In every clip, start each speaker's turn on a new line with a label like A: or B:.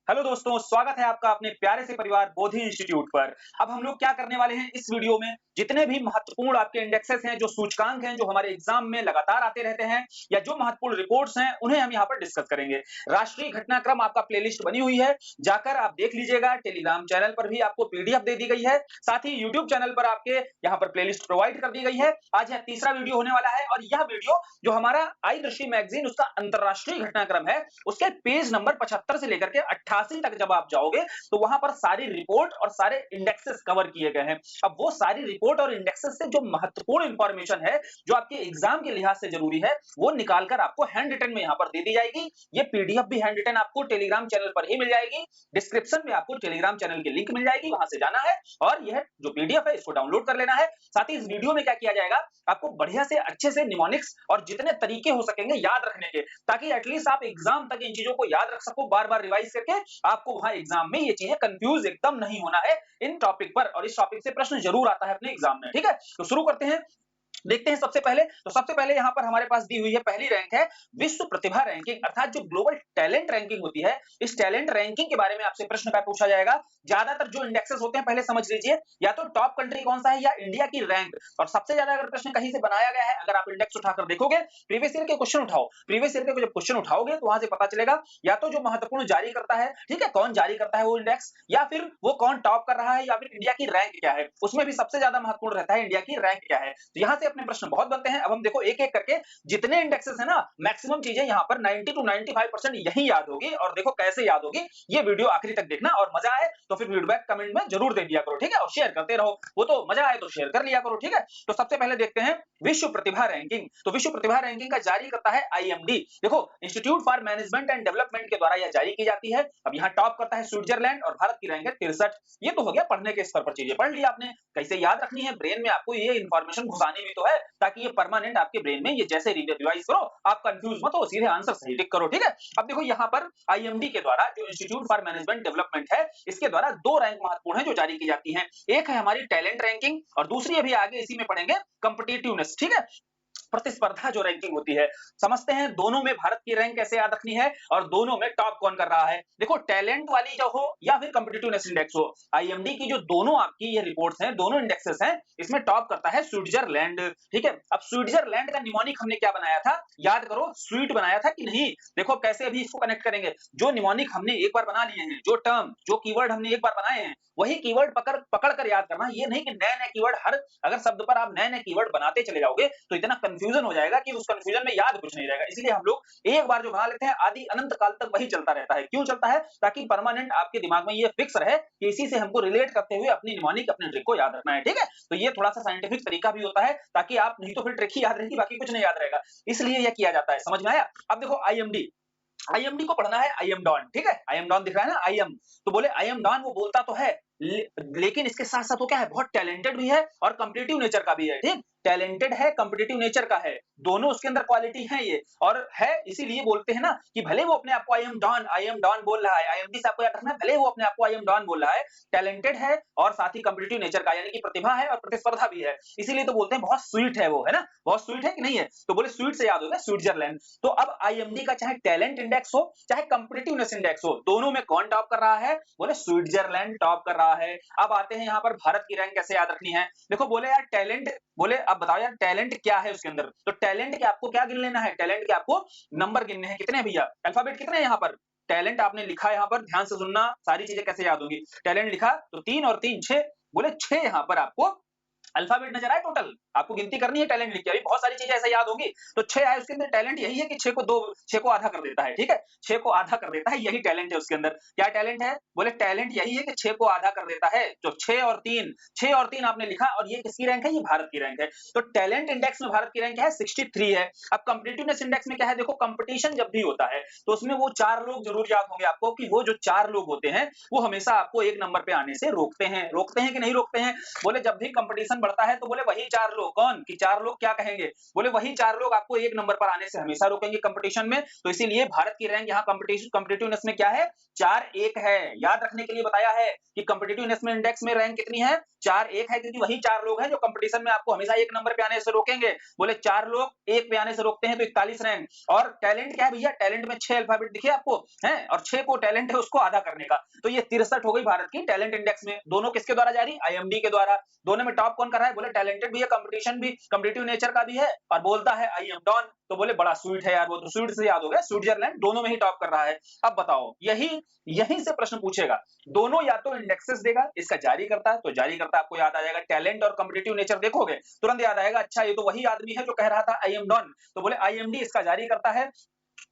A: Hello दोस्तों, स्वागत है आपका अपने प्यारे से परिवार बोधि इंस्टीट्यूट पर। अब हम लोग क्या करने वाले हैं इस वीडियो में, जितने भी महत्वपूर्ण आपके इंडेक्सेस हैं, जो सूचकांक हैं, जो हमारे एग्जाम में लगातार आते रहते हैं या जो महत्वपूर्ण रिपोर्ट्स हैं, उन्हें हम यहाँ पर डिस्कस करेंगे। राष्ट्रीय घटनाक्रम आपका प्लेलिस्ट बनी हुई है, जाकर आप देख लीजिएगा। टेलीग्राम चैनल पर भी आपको पीडीएफ दे दी गई है, साथ ही यूट्यूब चैनल पर आपके यहाँ पर प्लेलिस्ट प्रोवाइड कर दी गई है। आज यह तीसरा वीडियो होने वाला है और यह वीडियो जो हमारा आई दृष्टि मैगजीन उसका अंतरराष्ट्रीय घटनाक्रम है, उसके पेज नंबर 75 से लेकर के 88 तक जब आप जाओगे तो वहां पर सारी रिपोर्ट और सारे इंडेक्सेस कवर किए गए हैं। अब वो सारी रिपोर्ट और इंडेक्सेस से जो महत्वपूर्ण इंफॉर्मेशन है, जो आपके एग्जाम के लिहाज से जरूरी है, वो निकालकर आपको हैंड रिटन में यहां पर दे दी जाएगी। ये पीडीएफ भी हैंड रिटन आपको टेलीग्राम चैनल पर ही मिल जाएगी। डिस्क्रिप्शन में आपको टेलीग्राम चैनल की लिंक मिल जाएगी, वहां से जाना है और यह जो पीडीएफ है इसको डाउनलोड कर लेना है। साथ ही इस वीडियो में क्या किया जाएगा, आपको बढ़िया से अच्छे से निमोनिक्स और जितने तरीके हो सकेंगे याद रखने के, ताकि एटलीस्ट आप एग्जाम तक इन चीजों को याद रख सको, बार बार रिवाइज करके। आपको वहां एग्जाम में ये चीजें कंफ्यूज एकदम नहीं होना है इन टॉपिक पर, और इस टॉपिक से प्रश्न जरूर आता है अपने एग्जाम में। ठीक है, तो शुरू करते हैं। देखते हैं सबसे पहले यहां पर हमारे पास दी हुई है, पहली रैंक है विश्व प्रतिभा रैंकिंग, अर्थात जो ग्लोबल टैलेंट रैंकिंग होती है। इस टैलेंट रैंकिंग के बारे में आपसे प्रश्न का पूछा जाएगा। ज्यादातर जो इंडेक्सेस होते हैं पहले समझ लीजिए, या तो टॉप कंट्री कौन सा है या इंडिया की रैंक। और सबसे ज्यादा अगर प्रश्न कहीं से बनाया गया है, अगर आप इंडेक्स उठाकर देखोगे, प्रीवियस ईयर के क्वेश्चन उठाओ, प्रीवियस ईयर के जब क्वेश्चन उठाओगे तो वहां से पता चलेगा या तो जो महत्वपूर्ण जारी करता है, ठीक है, कौन जारी करता है वो इंडेक्स, या फिर वो कौन टॉप कर रहा है, या फिर इंडिया की रैंक क्या है। उसमें भी सबसे ज्यादा महत्वपूर्ण रहता है इंडिया की रैंक क्या है। तो यहां से अपने प्रश्न बहुत बनते हैं। अब हम देखो एक एक करके जितने इंडेक्सेस है ना, मैक्सिमम चीजें यहाँ पर 90 to 95% यही याद होगी। और देखो कैसे याद होगी, ये वीडियो आखिरी तक देखना, और मजा आए तो फिर फीडबैक कमेंट में जरूर दे दिया करो, ठीक है, और शेयर करते रहो। वो तो मजा आए तो शेयर कर लिया करो, ठीक है। तो सबसे पहले देखते हैं विश्व प्रतिभा रैंकिंग। तो विश्व प्रतिभा रैंकिंग का जारी करता है आईएमडी। देखो, institute for management and development के द्वारा यह जारी की जाती है। अब यहाँ टॉप करता है स्विट्जरलैंड और भारत की रैंक है 63। ये तो हो गया पढ़ने के स्तर पर चीजें पढ़ ली आपने, कैसे याद रखनी है, ब्रेन में आपको ये इंफॉर्मेशन घुसानी भी तो है, ताकि ये परमानेंट आपके ब्रेन में, ये जैसे रिवाइज करो आप कंफ्यूज मत हो, सीधे आंसर सही टिक करो, ठीक है। अब देखो यहाँ पर आईएमडी के द्वारा, जो इंस्टीट्यूट फॉर मैनेजमेंट डेवलपमेंट है, इसके द्वारा दो रैंक महत्वपूर्ण है जो जारी की जाती हैं। एक है हमारी टैलेंट रैंकिंग और दूसरी अभी आगे इसी में पढ़ेंगे कॉम्पिटिटिवनेस, ठीक है, प्रतिस्पर्धा जो रैंकिंग होती है। समझते हैं दोनों में भारत की रैंक कैसे याद रखनी है और दोनों में टॉप कौन कर रहा है। देखो, टैलेंट वाली जो हो या फिर कॉम्पिटिटिवनेस इंडेक्स हो, आईएमडी की जो दोनों आपकी ये रिपोर्ट्स हैं, दोनों इंडेक्सेस हैं, इसमें टॉप करता है स्विट्जरलैंड, ठीक है। अब स्विट्जरलैंड का निमोनिक हमने क्या बनाया था, याद करो, स्वीट बनाया था कि नहीं। देखो कैसे अभी इसको कनेक्ट करेंगे, जो निमोनिक हमने एक बार बना लिए हैं, जो टर्म, जो कीवर्ड हमने एक बार बनाए हैं, वही कीवर्ड पकड़ कर याद करना। ये नहीं कि नए नए कीवर्ड, हर अगर शब्द पर आप नए नए कीवर्ड बनाते चले जाओगे तो इतना कंफ्यूजन हो जाएगा कि उस कंफ्यूजन में याद कुछ नहीं रहेगा। इसलिए हम लोग एक बार जो बना लेते हैं, आदि अनंत काल तक वही चलता रहता है। क्यों चलता है? ताकि परमानेंट आपके दिमाग में ये फिक्स रहे कि इसी से हमको रिलेट करते हुए अपनी निमोनिक, अपने ट्रिक को याद रखना है, ठीक है। तो ये थोड़ा सा साइंटिफिक तरीका भी होता है, ताकि आप, नहीं तो फिर ट्रिक ही याद रहेगी, बाकी कुछ नहीं याद रहेगा, इसलिए यह किया जाता है। समझ में आया? अब देखो आईएमडी, आईएमडी को पढ़ना है, आई एम डॉन, ठीक है, आई एम डॉन दिख रहा है ना, आई एम, तो बोले आई एम डॉन, वो बोलता तो है लेकिन इसके साथ साथ वो क्या है, बहुत टैलेंटेड भी है और कॉम्पिटिटिव नेचर का भी है, ठीक। टैलेंटेड है, कॉम्पिटिटिव नेचर का है, दोनों उसके अंदर क्वालिटी है ये, और है इसीलिए बोलते हैं ना कि भले वो अपने आप को आई एम डॉन बोल रहा है, आईएमडी से आपको याद रखना है, भले वो अपने आप को आई एम डॉन बोल रहा है, टैलेंटेड है और साथ ही कॉम्पिटिटिव नेचर का, यानी कि प्रतिभा है और प्रतिस्पर्धा भी है, इसीलिए तो बोलते हैं बहुत स्वीट है वो, है ना, बहुत स्वीट है कि नहीं है, तो बोले स्वीट से याद होगा स्विट्जरलैंड। तो अब आईएमडी का चाहे टैलेंट इंडेक्स हो चाहे कॉम्पिटिटिवनेस इंडेक्स हो, दोनों में कौन टॉप कर रहा है, बोले स्विट्जरलैंड टॉप कर रहा है। अब आते हैं यहाँ पर भारत की रैंक कैसे याद रखनी है। देखो, बोले यार टैलेंट, बोले अब बताओ यार टैलेंट क्या है उसके अंदर, तो टैलेंट के आपको क्या गिन लेना है, टैलेंट के आपको नंबर गिनने हैं, कितने हैं भैया, अल्फाबेट कितने हैं यहाँ पर, टैलेंट आपने लिखा यहाँ पर, ध्यान से सुनना, सारी चीजें कैसे याद होंगी। टैलेंट लिखा तो 3 और 3 6, बोले 6 यहाँ पर आपको अल्फाबेट नजर आए, टोटल आपको गिनती करनी है टैलेंट लिख के, अभी बहुत सारी चीजें ऐसे याद होंगी, तो 6 आए उसके अंदर, टैलेंट यही है कि 6 को आधा कर देता है, ठीक है, 6 को आधा कर देता है, यही टैलेंट है उसके अंदर। क्या टैलेंट है, बोले टैलेंट यही है कि 6 को आधा कर देता है, जो 6 और 3 आपने लिखा, और ये किसकी रैंक है, ये भारत की रैंक है। तो टैलेंट इंडेक्स में भारत की रैंक है 63 है। अब कॉम्पिटिटिवनेस इंडेक्स में क्या है, देखो कंपटीशन जब भी होता है तो उसमें वो 4 लोग जरूर याद होंगे आपको, कि वो जो 4 लोग होते हैं वो हमेशा आपको एक नंबर पे आने से रोकते हैं कि नहीं रोकते हैं। बोले जब भी कंपटीशन कंपटीशन बढ़ता है तो बोले वही 4 लोग, कौन कि 4 लोग क्या कहेंगे, बोले वही 4 लोग आपको 1 नंबर पर आने से हमेशा रोकेंगे कंपटीशन में। तो इसीलिए भारत की रैंक यहाँ कॉम्पिटिटिवनेस में क्या है, 4-1 है। याद रखने के लिए बताया है कि कॉम्पिटिटिवनेस में इंडेक्स में रैंक कितनी है, 4-1 है, क्योंकि वही 4 लोग हैं जो कंपटीशन में आपको हमेशा 1 नंबर पे आने से रोकेंगे। बोले 4 लोग 1 पे आने से रोकते हैं तो 41 रैंक। और टैलेंट क्या है भैया, टैलेंट में 6 अल्फाबेट दिखे आपको हैं, और 6 को टैलेंट है उसको आधा करने का। तो ये 63 हो गई भारत की टैलेंट इंडेक्स में। दोनों किसके द्वारा जारी, आईएमडी के द्वारा। दोनों में टॉप कौन कर रहा है, बोले टैलेंटेड भी है, कंपटीशन भी कॉम्पिटिटिव नेचर का भी है, और बोलता है आई एम डॉन। तो बोले बड़ा स्वीट है यार, वो तो स्वीट से याद हो गया, स्विट्जरलैंड दोनों में ही टॉप कर रहा है। अब बताओ, यहीं से प्रश्न पूछेगा, दोनों या तो इंडेक्सेस देगा, इसका जारी करता है तो जारी करता आपको याद आ जाएगा, टैलेंट और कॉम्पिटिटिव नेचर देखोगे तुरंत याद आएगा, अच्छा ये तो वही आदमी है जो कह रहा था आई एम डॉन। तो बोले आईएमडी इसका जारी करता है,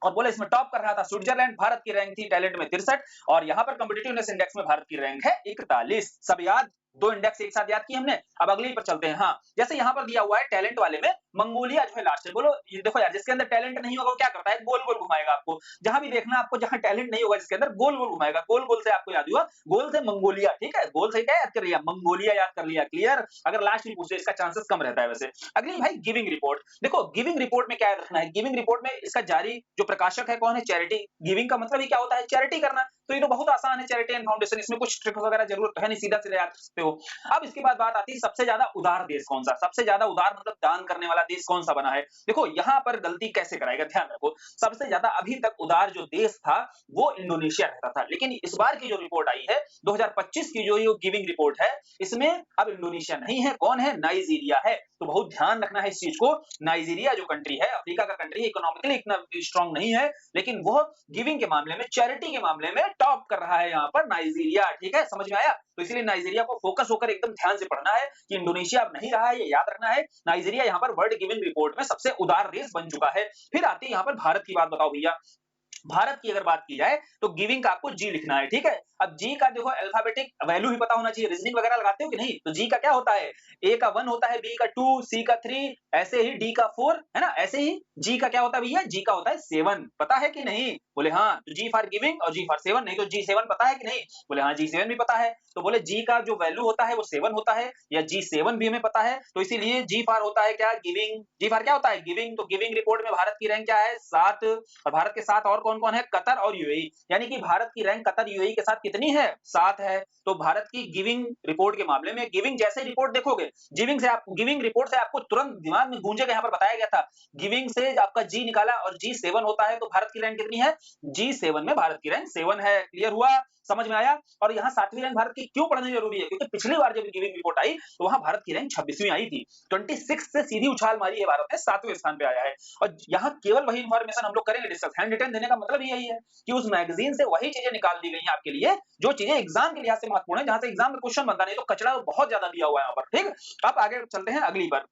A: और बोले इसमें टॉप कर रहा था स्विट्जरलैंड। भारत की रैंक थी टैलेंट में 63, और यहां पर कॉम्पिटिटिवनेस इंडेक्स में भारत की रैंक है 41। सब याद, दो इंडेक्स एक साथ याद किए हमने। अब अगली पर चलते हैं। हाँ, जैसे यहां पर दिया हुआ है टैलेंट वाले में मंगोलिया जो है लास्ट है। बोलो ये देखो यार, जिसके अंदर टैलेंट नहीं होगा वो क्या करता है, गोल गोल घुमाएगा आपको। जहां भी देखना आपको, जहां टैलेंट नहीं होगा जिसके अंदर, गोल गोल घुमाएगा। गोल गोल से आपको याद हुआ, गोल से मंगोलिया, ठीक है, गोल से क्या याद कर लिया, मंगोलिया याद कर लिया। क्लियर, अगर लास्ट में पूछे इसका चांसेस कम रहता है वैसे। अगली भाई गिविंग रिपोर्ट। देखो गिविंग रिपोर्ट में क्या याद रखना है, गिविंग रिपोर्ट में इसका जारी जो प्रकाशक है कौन है, चैरिटी। गिविंग का मतलब ही क्या होता है, चैरिटी करना। तो ये तो बहुत आसान है, चैरिटी एंड फाउंडेशन, इसमें कुछ ट्रिक वगैरह जरूरत है नहीं, सीधा सीधा याद कर सकते हो। अब इसके बाद बात आती है सबसे ज्यादा उदार देश कौन सा, सबसे ज्यादा उदार मतलब दान करने वाला देश कौन सा बना है। देखो यहां पर गलती कैसे कराएगा, ध्यान रखो। सबसे ज्यादा अभी तक उदार जो देश था वो इंडोनेशिया रहता था, लेकिन इस बार की जो रिपोर्ट आई है 2025 की जो ये गिविंग रिपोर्ट है, इसमें अब इंडोनेशिया नहीं है, कौन है, नाइजीरिया है। तो बहुत ध्यान रखना है इस चीज को। नाइजीरिया जो कंट्री है, अफ्रीका का कंट्री है, इकोनॉमिकली इतना स्ट्रांग नहीं है, लेकिन वो गिविंग के मामले में, चैरिटी के मामले में टॉप कर रहा है यहाँ पर नाइजीरिया। ठीक है, समझ में आया। तो इसीलिए नाइजीरिया को फोकस होकर एकदम ध्यान से पढ़ना है कि इंडोनेशिया अब नहीं रहा है, ये याद रखना है। नाइजीरिया यहाँ पर वर्ल्ड गिविंग रिपोर्ट में सबसे उदार देश बन चुका है। फिर आती है यहाँ पर भारत की बात, बताओ भैया। भारत की अगर बात की जाए तो गिविंग का आपको जी लिखना है, ठीक है। अब जी का देखो अल्फाबेटिक वैल्यू ही पता होना चाहिए, रीजनिंग वगैरह लगाते हो कि नहीं। तो जी का क्या होता है, ए का 1 होता है, बी का 2, सी का 3, ऐसे ही डी का 4, है ना। ऐसे ही जी का क्या होता है भैया, जी का होता है 7, पता है कि नहीं। बोले हाँ, तो जी फॉर गिविंग और जी फॉर 7, नहीं तो जी 7 पता है कि नहीं। बोले हाँ, जी 7 भी पता है। तो बोले जी का जो वैल्यू होता है वो 7 होता है, या जी 7 भी हमें पता है। तो इसीलिए जी फॉर होता है क्या, गिविंग। जी फॉर क्या होता है, गिविंग। तो गिविंग रिपोर्ट में भारत की रैंक क्या है, 7। और भारत के साथ और कौन कौन है, कतर और यूएई। यानी कि भारत की रैंक कतर यूएई के साथ कितनी है, 7 है। तो भारत की गिविंग रिपोर्ट के मामले में, गिविंग जैसे रिपोर्ट देखोगे, गिविंग रिपोर्ट से आपको तुरंत दिमाग में गूंजेगा, यहाँ पर बताया गया था गिविंग से आपका जी निकाला और जी 7 होता है, तो भारत की रैंक कितनी है, जी 7 में भारत की रैंक 7 है। क्लियर हुआ, समझ में आया। और यहाँ 7वीं रैंक भारत की क्यों पढ़नी जरूरी है, क्योंकि पिछली बार जब गिविंग रिपोर्ट आई तो वहां भारत की रैंक 26वीं आई थी। 26 से सीधी उछाल मारी है, भारत ने 7वें स्थान पे आया है। और यहाँ केवल वही इंफॉर्मेशन हम लोग करेंगे डिस्कस। हैंड रिटन देने का मतलब यही है कि उस मैगजीन से वही चीजें निकाल दी गई हैं आपके लिए जो चीजें एग्जाम के लिहाज से महत्वपूर्ण है, जहां से एग्जाम में क्वेश्चन बनता नहीं, तो कचरा बहुत ज्यादा दिया हुआ है यहाँ पर। ठीक, अब आगे चलते हैं अगली पर।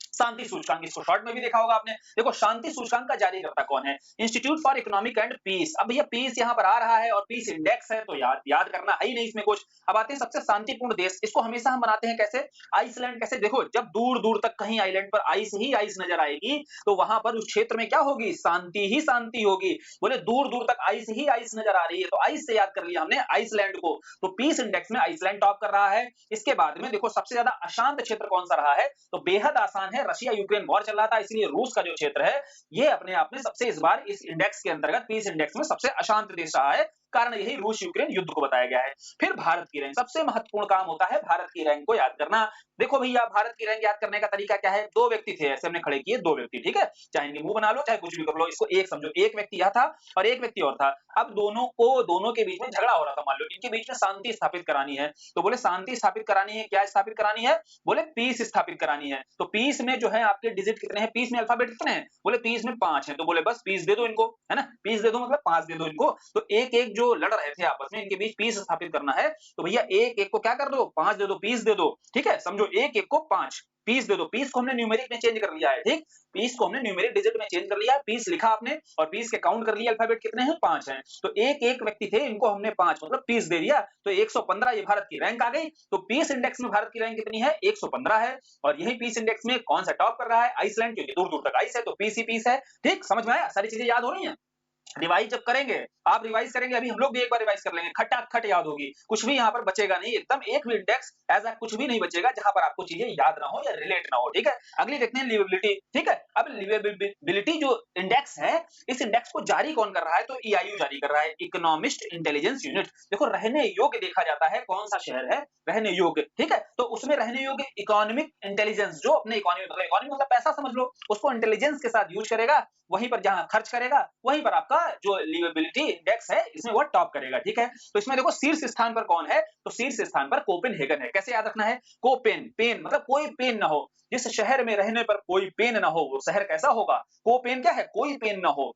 A: शांति सूचकांक, इसको शॉर्ट में भी देखा होगा आपने। देखो शांति सूचकांक का जारी करता कौन है, institute for economic and peace. अब भैया पीस यहाँ पर आ रहा है और पीस इंडेक्स है, तो याद करना है ही नहीं इसमें कुछ। अब आते हैं सबसे शांतिपूर्ण देश, इसको हमेशा हम बनाते हैं कैसे, आइसलैंड। कैसे, देखो जब दूर दूर तक कहीं आइलैंड पर आइस ही आइस नजर आएगी तो वहां पर उस क्षेत्र में क्या होगी, शांति ही शांति होगी। बोले दूर दूर तक आइस ही आइस नजर आ रही है, तो आइस से याद कर लिया हमने आइसलैंड को। तो पीस इंडेक्स में आइसलैंड टॉप कर रहा है। इसके बाद में देखो सबसे ज्यादा अशांत क्षेत्र कौन सा रहा है, तो बेहद आसान है, रशिया यूक्रेन वॉर चल रहा था, इसलिए रूस का जो क्षेत्र है ये अपने आप में सबसे इस बार इस इंडेक्स के अंतर्गत, पीस इंडेक्स में सबसे अशांत देश रहा है। कारण यही रूस यूक्रेन युद्ध को बताया गया है। फिर भारत की रैंक, सबसे महत्वपूर्ण काम होता है भारत की रैंक को याद करना। देखो भैया भारत की रैंक याद करने का तरीका क्या है, दो व्यक्ति थे ऐसे हमने खड़े किए, दो व्यक्ति, ठीक है, चाहे इनके मुंह बना लो चाहे कुछ भी कर लो, इसको एक समझो, एक व्यक्ति यह था और एक व्यक्ति और था। अब दोनों के बीच में झगड़ा हो रहा था, मान लो इनके बीच में शांति स्थापित करानी है। तो बोले शांति स्थापित करानी है, क्या स्थापित करानी है, बोले पीस स्थापित करानी है। तो पीस में जो है आपके डिजिट कितने हैं, पीस में अल्फाबेट कितने हैं, बोले पीस में 5 है। तो बोले बस पीस दे दो इनको, है ना, पीस दे दो मतलब 5 दे दो इनको। तो एक एक जो लड़ रहे थे आपस में, इनके बीच पीस स्थापित करना है। तो भैया एक एक को क्या कर दो, 5 दे दो, पीस दे दो। ठीक है, समझो एक एक को 5 पीस दे दो। पीस को हमने न्यूमेरिक में चेंज कर लिया है, ठीक, पीस को हमने न्यूमेरिक डिजिट में चेंज कर लिया, पीस लिखा आपने और पीस के काउंट कर लिया, अल्फाबेट कितने हैं, 5 हैं। तो एक एक व्यक्ति थे, इनको हमने 5 मतलब पीस दे दिया, तो 115 ये भारत की रैंक आ गई। तो पीस इंडेक्स में भारत की रैंक कितनी है, 115 है। और यही पीस इंडेक्स में कौन सा टॉप कर रहा है, आइसलैंड, क्योंकि दूर दूर तक आइस है तो पीस ही पीस है। ठीक, समझ में आया, सारी चीजें याद हो रही हैं। रिवाइज जब करेंगे, आप रिवाइज करेंगे, अभी हम लोग भी एक बार रिवाइज कर लेंगे, खटाखट याद होगी, कुछ भी यहाँ पर बचेगा नहीं, एकदम एक भी इंडेक्स ऐसा कुछ भी नहीं बचेगा जहां पर आपको चीजें याद ना हो या रिलेट ना हो, ठीक है। अगली देखते हैं लिवेबिलिटी, ठीक है। अब लिवेबिलिटी जो इंडेक्स है, इस इंडेक्स को जारी कौन कर रहा है, तो ईआईयू जारी कर रहा है, इकोनॉमिस्ट इंटेलिजेंस यूनिट। देखो रहने योग्य देखा जाता है, कौन सा शहर है रहने योग्य, ठीक है। तो उसमें रहने योग्य इकोनॉमिक इंटेलिजेंस, जो अपने इकोनॉमी मतलब पैसा समझ लो, उसको इंटेलिजेंस के साथ यूज करेगा, वहीं पर जहां खर्च करेगा वहीं पर आपका जो लिवेबिलिटी इंडेक्स है इसमें वो टॉप करेगा, ठीक है। तो इसमें देखो शीर्ष स्थान पर कौन है, तो शीर्ष स्थान पर कोपेनहेगन है। कैसे याद रखना है, कोपेन, पेन मतलब कोई पेन ना हो, जिस शहर में रहने पर कोई पेन ना हो वो शहर कैसा होगा, कोपेन क्या है, कोई पेन ना हो।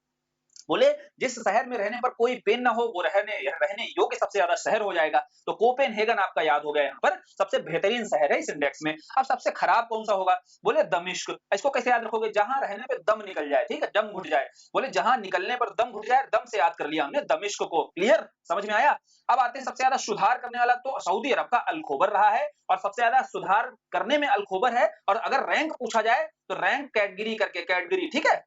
A: बोले जिस शहर में रहने पर कोई पेन ना हो वो रहने रहने योग्य सबसे ज्यादा शहर हो जाएगा। तो कोपेनहेगन आपका याद हो गया, यहाँ पर सबसे बेहतरीन शहर है इस इंडेक्स में। अब सबसे खराब कौन सा होगा, बोले दमिश्क। इसको कैसे याद रखोगे, जहां रहने पे दम निकल जाए, ठीक है, दम घुट जाए। बोले जहां निकलने पर दम घुट जाए, दम से याद कर लिया हमने दमिश्क को। क्लियर, समझ में आया। अब आते हैं सबसे ज्यादा सुधार करने वाला, तो सऊदी अरब का अलखोबर रहा है, और सबसे ज्यादा सुधार करने में अलखोबर है। और अगर रैंक पूछा जाए तो रैंक कैटगिरी करके, कैटगिरी, ठीक है,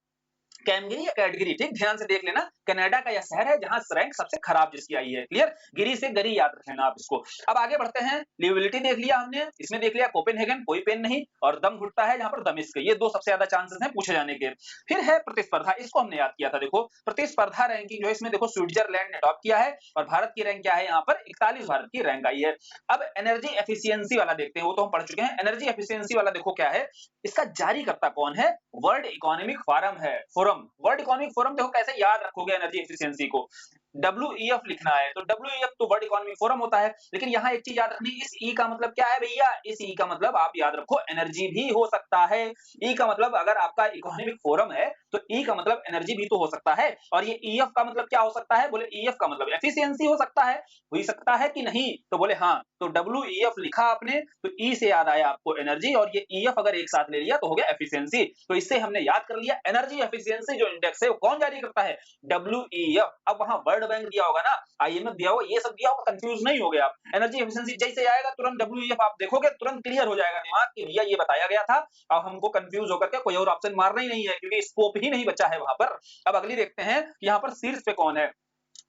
A: कैमगिरी या कैटगिरी, ठीक, ध्यान से देख लेना। कनाडा का यह शहर है जहां रैंक सबसे खराब जिसकी आई है। क्लियर, गिरी से गरी याद रख लेना आप इसको। अब आगे बढ़ते हैं, लिवेबिलिटी देख लिया हमने, इसमें देख लिया कोपेनहेगन कोई पेन नहीं, और दम घुटता है जहां पर दमिश्क, ये दो सबसे ज्यादा चांसेस हैं पूछे जाने के। फिर है प्रतिस्पर्धा, इसको हमने याद किया था। देखो प्रतिस्पर्धा रैंकिंग जो है, इसमें देखो स्विट्जरलैंड ने टॉप किया है, और भारत की रैंक क्या है, यहाँ पर 41 भारत की रैंक आई है। अब एनर्जी एफिशिएंसी वाला देखते हैं, वो तो हम पढ़ चुके हैं। एनर्जी एफिशिएंसी वाला देखो क्या है, इसका जारीकर्ता कौन है, वर्ल्ड इकोनॉमिक फोरम है, फोरम, वर्ल्ड इकोनॉमिक फोरम। देखो कैसे याद रखोगे एनर्जी एफिशिएंसी को, WEF लिखना है, तो WEF तो वर्ल्ड इकोनॉमिक फोरम होता है, लेकिन यहाँ एक चीज याद रखनी, इस ई का मतलब क्या है भैया, इस ई का मतलब आप याद रखो एनर्जी भी हो सकता है। ई का मतलब अगर आपका इकोनॉमिक फोरम है तो ई का मतलब एनर्जी भी तो हो सकता है, और ये EF का मतलब क्या हो सकता है, बोले EF का मतलब एफिशिएंसी हो सकता है, हो सकता है कि नहीं, तो बोले हाँ। तो WEF लिखा आपने, तो ई से याद आया आपको एनर्जी, और ये EF अगर एक साथ ले लिया तो हो गया एफिशिएंसी। तो इससे हमने याद कर लिया एनर्जी एफिशिएंसी जो इंडेक्स है वो कौन जारी करता है, WEF। अब वहां वर्ल्ड बैंक दिया होगा ना, IMF दिया होगा, ये सब दिया होगा, कंफ्यूज नहीं हो गया आप। एनर्जी एफिशिएंसी जैसे आएगा तुरंत WEF आप देखोगे, तुरंत क्लियर हो जाएगा दिमाग कि भैया ये बताया गया था। अब हमको कंफ्यूज होकर के कोई और ऑप्शन मारना ही नहीं है, क्योंकि स्कोप ही नहीं बचा है वहां पर। अब अगली देखते हैं कि यहाँ पर शीर्ष पे कौन है,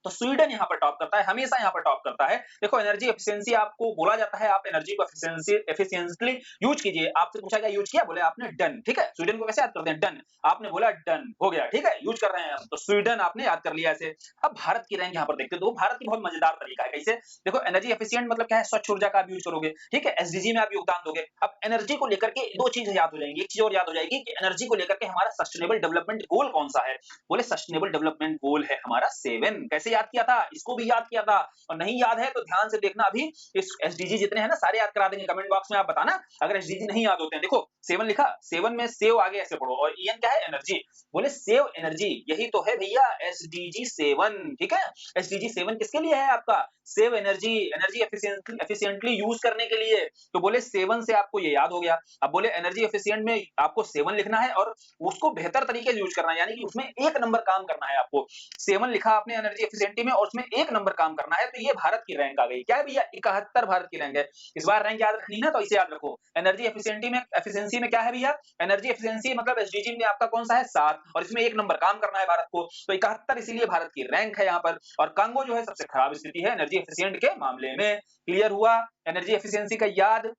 A: तो स्वीडन यहाँ पर टॉप करता है, हमेशा यहाँ पर टॉप करता है। देखो एनर्जी एफिशिएंसी आपको बोला जाता है, आप एनर्जी को एफिशिएंटली यूज कीजिए। आपसे पूछा गया यूज किया, बोले आपने डन, ठीक है। स्वीडन को कैसे याद करते हैं, डन, आपने बोला डन, हो गया, ठीक है, यूज कर रहे हैं हम, तो स्वीडन आपने याद कर लिया ऐसे। अब भारत की रैंक यहाँ पर देखते हैं, तो भारत की बहुत मजेदार तरीका है कैसे। देखो एनर्जी एफिशिएंट मतलब क्या है, स्वच्छ ऊर्जा का आप यूज करोगे, ठीक है, SDG में आप योगदान दोगे। अब एनर्जी को लेकर के दो चीजें याद हो जाएंगी, एक चीज और याद हो जाएगी कि एनर्जी को लेकर के हमारा सस्टेनेबल डेवलपमेंट गोल कौन सा है, बोले सस्टेनेबल डेवलपमेंट गोल है हमारा 7। कैसे याद किया था, इसको भी याद किया था, और नहीं याद है तो ध्यान से देखना, अभी इस SDG जितने हैं ना सारे याद करा देंगे, कमेंट बॉक्स में आप बताना अगर SDG नहीं याद होते हैं। देखो 7 लिखा, 7 में सेव आगे ऐसे पढ़ो, और EN क्या है, एनर्जी, बोले सेव एनर्जी, यही तो है भैया SDG 7, ठीक है। SDG 7 किसके लिए है आपका, save energy, energy efficiently use करने के लिए। तो बोले 7 से आपको ये याद हो गया। अब बोले एनर्जी एफिशिएंट में आपको 7 लिखना है, और उसको बेहतर तरीके से यूज करना है, यानी कि उसमें 1 नंबर काम करना है आपको। 7 लिखा आपने एनर्जी एफिशिएंटी में, और उसमें 1 नंबर काम करना है, तो ये भारत की रैंक आ गई। क्या है भैया, 71 भारत की रैंक है। इस बार रैंक याद रखनी है, तो इसे याद रखो। एनर्जी एफिशिएंसी में क्या है भैया, एनर्जी एफिशिएंसी मतलब SDG में आपका कौन सा है, 7, और इसमें 1 नंबर काम करना है भारत को, तो 71 इसीलिए भारत की रैंक है यहाँ पर। और कांगो जो है सबसे खराब स्थिति है एनर्जी एफिशिएंट के मामले में। क्लियर हुआ, एनर्जी एफिशिएंसी का याद,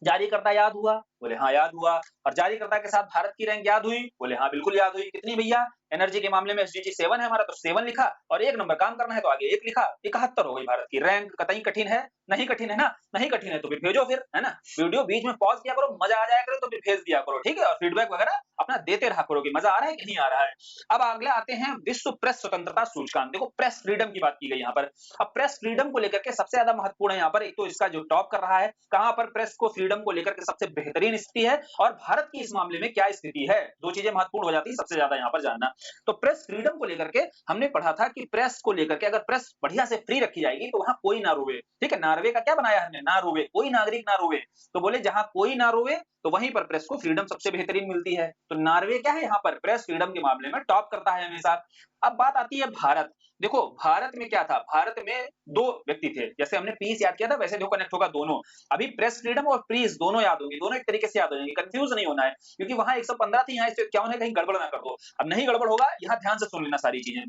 A: जारी करता याद हुआ, बोले हाँ याद हुआ, और जारी करता के साथ भारत की रैंक याद हुई, बोले हाँ बिल्कुल याद हुई। कितनी भैया, एनर्जी के मामले में SDG 7 है हमारा, तो 7 लिखा, और 1 नंबर काम करना है तो आगे 1 लिखा, 71 हो गई भारत की रैंक। कतई कठिन है, नहीं कठिन है ना, नहीं कठिन है तो फिर भेजो, फिर है ना, वीडियो बीच में पॉज किया करो, मजा आ जाया करो तो फिर भेज दिया करो, ठीक है, और फीडबैक वगैरह अपना देते रहा करो कि मजा आ रहा है कि नहीं आ रहा है। अब अगले आते हैं विश्व प्रेस स्वतंत्रता सूचकांक। देखो प्रेस फ्रीडम की बात की गई यहाँ पर। अब प्रेस फ्रीडम को लेकर के सबसे ज्यादा महत्वपूर्ण है यहाँ पर, एक तो इसका जो टॉप कर रहा है, कहां पर प्रेस को फ्रीडम को लेकर के सबसे बेहतरीन स्थिति है, और भारत की इस मामले में क्या स्थिति है, दो चीजें महत्वपूर्ण हो जाती है सबसे ज्यादा यहाँ पर जानना। तो प्रेस फ्रीडम को लेकर के हमने पढ़ा था कि प्रेस को लेकर के अगर प्रेस बढ़िया से फ्री रखी जाएगी तो वहां कोई ना रोवे, ठीक है। नार्वे का क्या बनाया हमने, ना रोवे, कोई नागरिक ना रोवे, तो बोले जहां कोई ना रोवे तो वहीं पर प्रेस को फ्रीडम सबसे बेहतरीन मिलती है। तो नार्वे क्या है यहाँ पर, प्रेस फ्रीडम के मामले में टॉप करता है हमेशा। अब बात आती है भारत। देखो भारत में क्या था, भारत में दो व्यक्ति थे, जैसे हमने पीस याद किया था वैसे देखो कनेक्ट होगा दोनों। अभी प्रेस फ्रीडम और पीस दोनों याद होंगे, दोनों एक तरीके से याद हो जाएंगे, कंफ्यूज नहीं होना है, क्योंकि वहां 115 थी, यहाँ 151 है, कहीं गड़बड़ ना कर दो। अब नहीं गड़बड़ होगा, यहाँ ध्यान से सुन लेना सारी चीजें।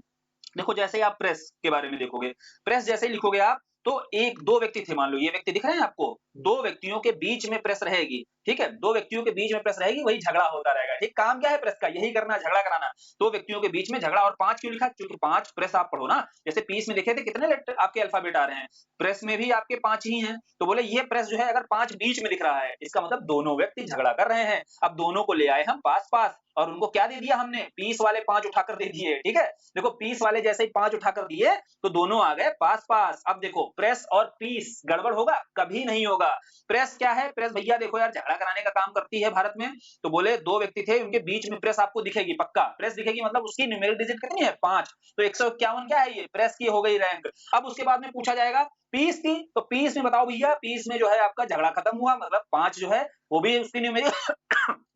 A: देखो जैसे ही आप प्रेस के बारे में देखोगे, प्रेस जैसे ही लिखोगे आप, तो 1-2 व्यक्ति थे मान लो, ये व्यक्ति दिख रहे हैं आपको? 2 व्यक्तियों के बीच में प्रेस रहेगी, ठीक है? 2 व्यक्तियों के बीच में प्रेस रहेगी, वही झगड़ा होता रहेगा, ठीक? काम क्या है प्रेस का? यही करना, झगड़ा कराना। 2 व्यक्तियों के बीच में झगड़ा, और 5 क्यों लिखा? क्योंकि 5 प्रेस आप पढ़ो ना, जैसे पीस में लिखे थे कितने लेटर आपके अल्फाबेट आ रहे हैं? प्रेस में भी आपके 5 ही हैं, तो बोले ये प्रेस जो है अगर 5 बीच में दिख रहा है, इसका मतलब दोनों व्यक्ति झगड़ा कर रहे हैं। अब दोनों को ले आए हम पास-पास, और उनको क्या दे दिया हमने? पीस वाले 5 उठाकर दे दिए, ठीक है? देखो पीस वाले जैसे ही 5 उठाकर दिए, तो दोनों आ गए पास-पास। अब देखो प्रेस और पीस गड़बड़ होगा? कभी नहीं होगा। प्रेस क्या है? प्रेस भैया देखो यार झगड़ा कराने का काम करती है भारत में। तो बोले 2 व्यक्ति थे, उनके बीच में प्रेस आपको दिखेगी पक्का। प्रेस दिखेगी मतलब उसकी न्यूमेरिक डिजिट कितनी है? 5। तो 151 क्या है ये? प्रेस की हो गई रैंक। अब उसके बाद में पूछा जाएगा पीस की, तो पीस में बताओ भैया, पीस में जो है आपका झगड़ा खत्म हुआ, मतलब 5 जो है वो भी उसकी न्यूमेरिक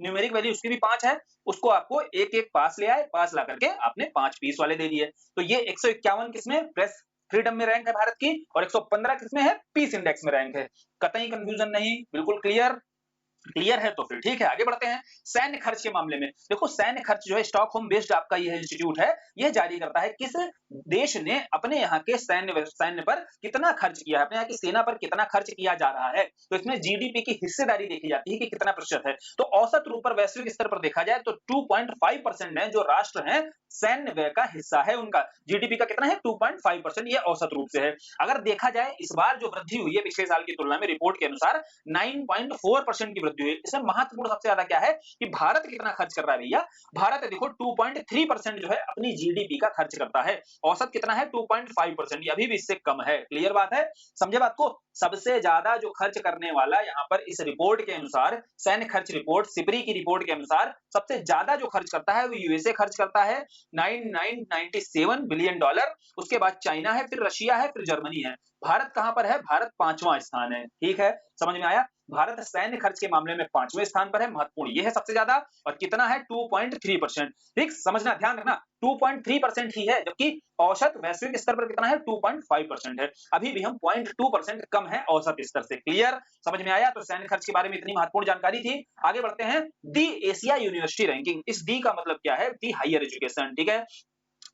A: न्यूमेरिक वैल्यू उसकी भी 5 है। उसको आपको एक-एक पास ले आए, पास ला करके आपने 5 पीस वाले दे दिए। तो ये 151 किसमें? प्रेस फ्रीडम में रैंक है भारत की, और 115 किसमें है? पीस इंडेक्स में रैंक है। कतई कन्फ्यूजन नहीं, बिल्कुल क्लियर। क्लियर है तो फिर ठीक है, आगे बढ़ते हैं। सैन्य खर्च के मामले में देखो, सैन्य खर्च जो है स्टॉकहोम बेस्ड आपका ये इंस्टीट्यूट है, यह जारी करता है किस देश ने अपने यहाँ के सैन्य पर कितना खर्च किया है, अपने यहाँ की सेना पर कितना खर्च किया जा रहा है। तो इसमें जीडीपी की हिस्सेदारी देखी जाती है कि कितना प्रतिशत है। तो औसत रूप पर वैश्विक स्तर पर देखा जाए तो 2.5% है जो राष्ट्र है, सैन्य व्यय का हिस्सा है उनका। जीडीपी का कितना है? 2.5%, ये औसत रूप से है। अगर देखा जाए इस बार जो वृद्धि हुई है पिछले साल की तुलना में, रिपोर्ट के अनुसार 9.4% की वृद्धि हुई है। इसमें महत्वपूर्ण सबसे ज्यादा क्या है कि भारत कितना खर्च कर रहा है भैया? भारत देखो 2.3% जो है अपनी जीडीपी का खर्च करता है। औसत कितना है? 2.5%, ये अभी भी इससे कम है। क्लियर बात है? समझे बात को? सबसे ज्यादा जो खर्च करने वाला यहाँ पर इस रिपोर्ट के अनुसार, सैन्य खर्च रिपोर्ट सिपरी की रिपोर्ट के अनुसार, सबसे ज्यादा जो खर्च करता है वो यूएसए खर्च करता है 9997 बिलियन डॉलर। उसके बाद चाइना है, फिर रशिया है, फिर जर्मनी है। भारत कहां पर है? भारत 5वां स्थान है। ठीक है, समझ में आया? भारत सैन्य खर्च के मामले में 5वें स्थान पर है, महत्वपूर्ण ये है सबसे ज्यादा। और कितना है? 2.3%। ठीक, समझना, ध्यान रखना, 2.3% ही है, जबकि औसत वैश्विक स्तर पर कितना है? 2.5% है। अभी भी हम 0.2% कम है औसत स्तर से। क्लियर? समझ में आया? तो सैन्य खर्च के बारे में इतनी महत्वपूर्ण जानकारी थी। आगे बढ़ते हैं। The Asia university ranking. इस दी का मतलब क्या है? The higher education. ठीक है,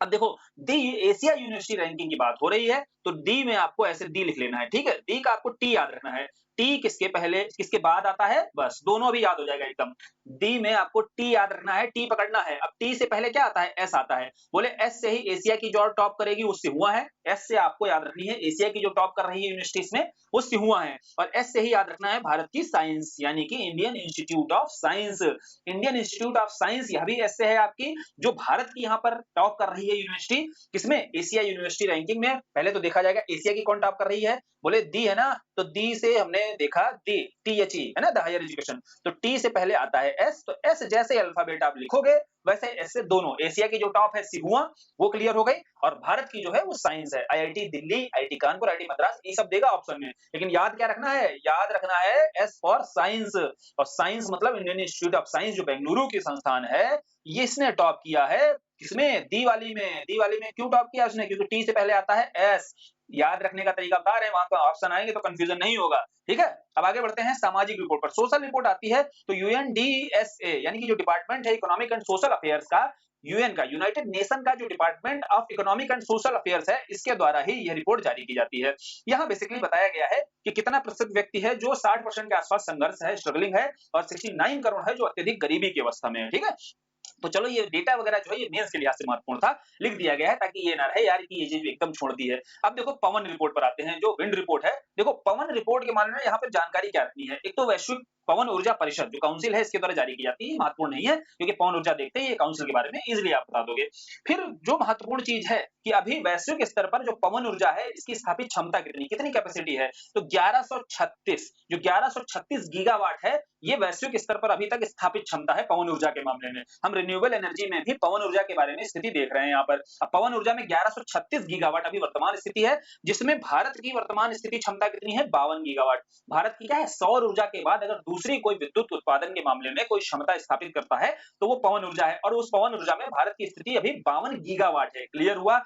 A: अब देखो डी एशिया यूनिवर्सिटी रैंकिंग की बात हो रही है, तो डी में आपको ऐसे डी लिख लेना है। ठीक है, डी का आपको टी याद रखना है। टी किसके पहले किसके बाद आता है? बस दोनों भी याद हो जाएगा एकदम। डी में आपको टी याद रखना है, टी पकड़ना है। अब टी से पहले क्या आता है? एस आता है। बोले एस से ही एशिया की जो टॉप करेगी वो सिहुआ है। एस से आपको याद रखनी है एशिया की जो टॉप कर रही है यूनिवर्सिटीज में, वो सिहुआ है। और एस से ही याद रखना है भारत की साइंस, यानी कि Indian institute of science. Indian institute of science यह भी एस से है आपकी, जो भारत की यहाँ पर टॉप कर रही है यूनिवर्सिटी। किसमें? एशिया यूनिवर्सिटी रैंकिंग में। पहले तो देखा जाएगा एशिया की कौन टॉप कर रही है। बोले दी है ना, तो दी से हमने देखा दी, टीएचई है ना, द हायर एजुकेशन। तो टी से पहले आता है एस, तो एस जैसे अल्फाबेट आप लिखोगे वैसे एस से दोनों, एशिया की जो टॉप है सिहुआ, वो क्लियर हो गई, और भारत की जो है वो साइंस है। IIT Delhi, IIT Kanpur, IIT Madras, ये सब देगा ऑप्शन में, लेकिन याद क्या रखना है? याद रखना है एस फॉर साइंस। और साइंस मतलब इंडियन इंस्टीट्यूट ऑफ साइंस जो बेंगलुरु की संस्थान है, ये इसने टॉप किया है। किसमें? दी वाली में। दी वाली में क्यों टॉप किया उसने? क्योंकि टी से पहले आता है एस। याद रखने का तरीका बता रहे हैं, वहां पर ऑप्शन आएंगे तो कंफ्यूजन नहीं होगा। ठीक है, अब आगे बढ़ते हैं सामाजिक रिपोर्ट पर। सोशल रिपोर्ट आती है तो यूएनडीएसए यानी कि जो डिपार्टमेंट है इकोनॉमिक एंड सोशल अफेयर्स का, यूएन का, यूनाइटेड नेशन का जो department of economic and social affairs है, इसके द्वारा ही यह रिपोर्ट जारी की जाती है। यहाँ बेसिकली बताया गया है कि कितना प्रतिशत व्यक्ति है जो 60% के आसपास संघर्ष है, स्ट्रगलिंग है, और 69 करोड़ है जो अत्यधिक गरीबी की अवस्था में है। ठीक है, तो चलो ये डेटा वगैरह जो है ये मेंस के लिहाज से महत्वपूर्ण था, लिख दिया गया है ताकि ये ना रहे यार कि ये चीज एकदम छोड़ दी है। अब देखो पवन रिपोर्ट पर आते हैं, जो विंड रिपोर्ट है। देखो पवन रिपोर्ट के मामले में यहाँ पर जानकारी क्या रखनी है? एक तो वैश्विक पवन ऊर्जा परिषद जो काउंसिल है, इसके द्वारा जारी की जाती है, महत्वपूर्ण नहीं है क्योंकि पवन ऊर्जा देखते ही ये काउंसिल के बारे में इजीली आप बता दोगे। फिर जो महत्वपूर्ण चीज है कि अभी वैश्विक स्तर पर जो पवन ऊर्जा है इसकी स्थापित क्षमता कितनी कितनी कैपेसिटी है? तो 1136, जो 1136 गीगावाट है, ये वैश्विक स्तर पर अभी तक स्थापित क्षमता है पवन ऊर्जा के मामले में। हम रिन्यूएबल एनर्जी में भी पवन ऊर्जा के बारे में स्थिति देख रहे हैं यहाँ पर। अब पवन ऊर्जा में 1136 गीगावाट अभी वर्तमान स्थिति है, जिसमें भारत की वर्तमान स्थिति क्षमता कितनी है? 52 गीगावाट। भारत की क्या है? सौर ऊर्जा के बाद अगर दूसरी कोई विद्युत उत्पादन के मामले में कोई क्षमता स्थापित करता है तो वो पवन ऊर्जा है, और उस पवन ऊर्जा में भारत की स्थिति अभी 52 गीगावाट है। क्लियर हुआ?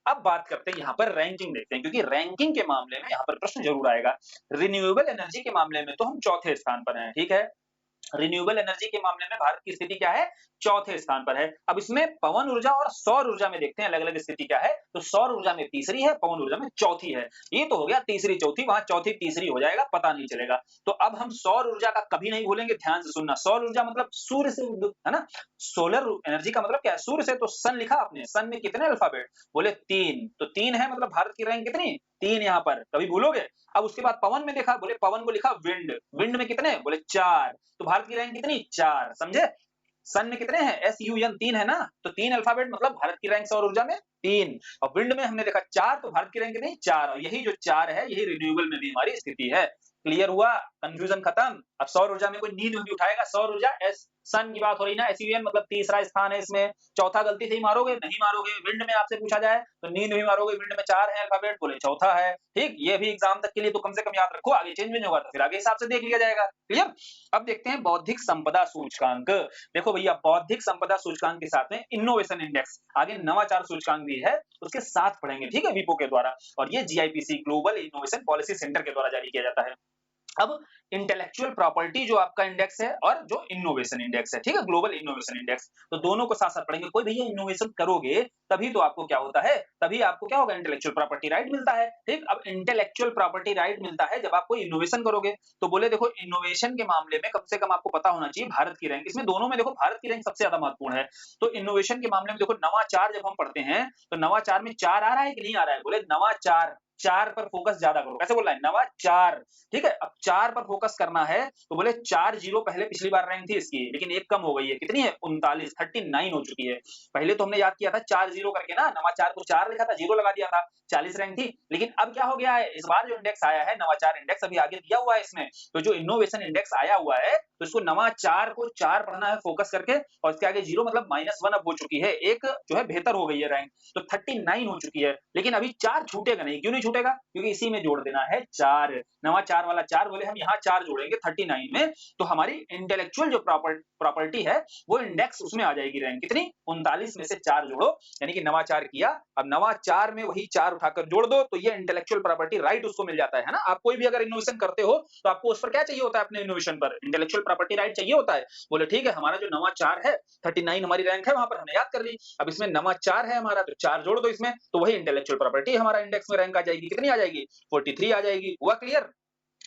A: अब बात करते हैं यहाँ पर रैंकिंग देखते हैं, क्योंकि रैंकिंग के मामले में यहाँ पर प्रश्न जरूर आएगा। रिन्यूएबल एनर्जी के मामले में तो हम चौथे स्थान पर हैं। ठीक है, रिन्यूएबल एनर्जी के मामले में भारत की स्थिति क्या है? चौथे स्थान पर है। अब इसमें पवन ऊर्जा और सौर ऊर्जा में देखते हैं अलग-अलग स्थिति क्या है। तो सौर ऊर्जा में तीसरी है, पवन ऊर्जा में चौथी है। ये तो हो गया तीसरी चौथी, वहां चौथी तीसरी हो जाएगा, पता नहीं चलेगा। तो अब हम सौर ऊर्जा का कभी नहीं भूलेंगे, ध्यान से सुनना। सौर ऊर्जा मतलब सूर्य से विद्युत, है ना? सोलर एनर्जी का मतलब क्या है? सूर्य से। तो सन लिखा आपने, सन में कितने अल्फाबेट? बोले 3, तो 3 है, मतलब भारत की रैंक कितनी? 3 यहाँ पर, कभी भूलोगे? अब उसके बाद पवन में देखा, बोले पवन को लिखा विंड, विंड में कितने? बोले 4, तो भारत की रैंक कितनी? 4, समझे? सन में कितने हैं? SUN 3 है ना, तो 3 अल्फाबेट मतलब भारत की रैंक सौर ऊर्जा में 3, और विंड में हमने देखा 4, तो भारत की रैंक कितनी? 4, और यही जो 4 है, यही रिन्यूएबल में भी हमारी स्थिति है। क्लियर हुआ? कंफ्यूजन खत्म। अब सौर ऊर्जा में कोई नींद भी उठाएगा, सौर ऊर्जा एस सन की बात हो रही ना, SUN मतलब तीसरा स्थान है इसमें। चौथा गलती से ही मारोगे, नहीं मारोगे। विंड में आपसे पूछा जाए तो नींद भी मारोगे, विंड में 4 है अल्फाबेट, बोले चौथा है। ठीक, ये भी एग्जाम तक के लिए तो कम से कम याद रखो, आगे चेंज नहीं होगा तो फिर आगे हिसाब से देख लिया जाएगा। क्लियर? अब देखते हैं बौद्धिक संपदा सूचकांक। देखो भैया, बौद्धिक संपदा सूचकांक के साथ में इनोवेशन इंडेक्स, आगे नवाचार सूचकांक भी है, उसके साथ पढ़ेंगे, ठीक है, विपो के द्वारा, और ये GIPC global innovation policy centre के द्वारा जारी किया जाता है। अब इंटेलेक्चुअल प्रॉपर्टी जो आपका इंडेक्स है और जो इनोवेशन इंडेक्स है, ठीक है, ग्लोबल इनोवेशन इंडेक्स, तो दोनों को साथ-साथ पढ़ेंगे। कोई भैया इनोवेशन करोगे तभी तो आपको क्या होता है, तभी आपको क्या होगा, इंटेलेक्चुअल प्रॉपर्टी राइट मिलता है। ठीक, अब इंटेलेक्चुअल प्रॉपर्टी राइट मिलता है जब आप कोई इनोवेशन करोगे। तो बोले देखो, इनोवेशन के मामले में कम से कम आपको पता होना चाहिए भारत की रैंक, इसमें दोनों में देखो भारत की रैंक सबसे ज्यादा महत्वपूर्ण है। तो इनोवेशन के मामले में देखो, नवाचार जब हम पढ़ते हैं तो नवाचार में 4 आ रहा है कि नहीं आ रहा है? बोले नवाचार, 4 पर फोकस ज्यादा करो। कैसे बोल रहा है? नवाचार। ठीक है, अब 4 पर फोकस करना है तो बोले 4 जीरो, पहले पिछली बार रैंक थी इसकी, लेकिन एक कम हो गई है, कितनी है? 39, 39 हो चुकी है। पहले तो हमने याद किया था 4 जीरो करके ना, नवाचार को 4 लिखा था, जीरो लगा दिया था, 40 रैंक थी। लेकिन अब क्या हो गया है, इस बार जो इंडेक्स आया है नवाचार इंडेक्स, अभी आगे दिया हुआ है इसमें, तो जो इनोवेशन इंडेक्स आया हुआ है, तो इसको नवाचार को 4 पढ़ना है फोकस करके, और इसके आगे जीरो मतलब -1 अब हो चुकी है, एक जो है बेहतर हो गई है रैंक, तो 39 हो चुकी है। लेकिन अभी 4 छूटेगा नहीं, क्यों नहीं छूटेगा? क्योंकि इसी में जोड़ देना है 4, नवाचार वाला 4, बोले हम यहाँ 4 जोड़ेंगे 39 में, तो हमारी इंटेलेक्चुअल जो प्रॉपर्टी है, वो इंडेक्स उसमें आ जाएगी रैंक कितनी? 39 में से 4 जोड़ो, यानी कि नवाचार किया, अब नवाचार में वही 4 उठाकर जोड़ दो, तो ये इंटेलेक्चुअल प्रॉपर्टी राइट उसको मिल जाता है ना। आप कोई भी अगर इनोवेशन करते हो तो आपको उस पर क्या चाहिए होता है? अपने इनोवेशन पर इंटेलेक्चुअल प्रॉपर्टी राइट चाहिए होता है। बोले ठीक है, हमारा जो नवाचार है 39 हमारी रैंक है, वहां पर हमने याद कर ली। अब इसमें नवाचार है हमारा, तो 4 जोड़ दो इसमें, तो वही इंटेलेक्चुअल प्रॉपर्टी हमारा इंडेक्स में रैंक आ जाएगी। कितनी आ जाएगी? 43 आ जाएगी। हुआ क्लियर?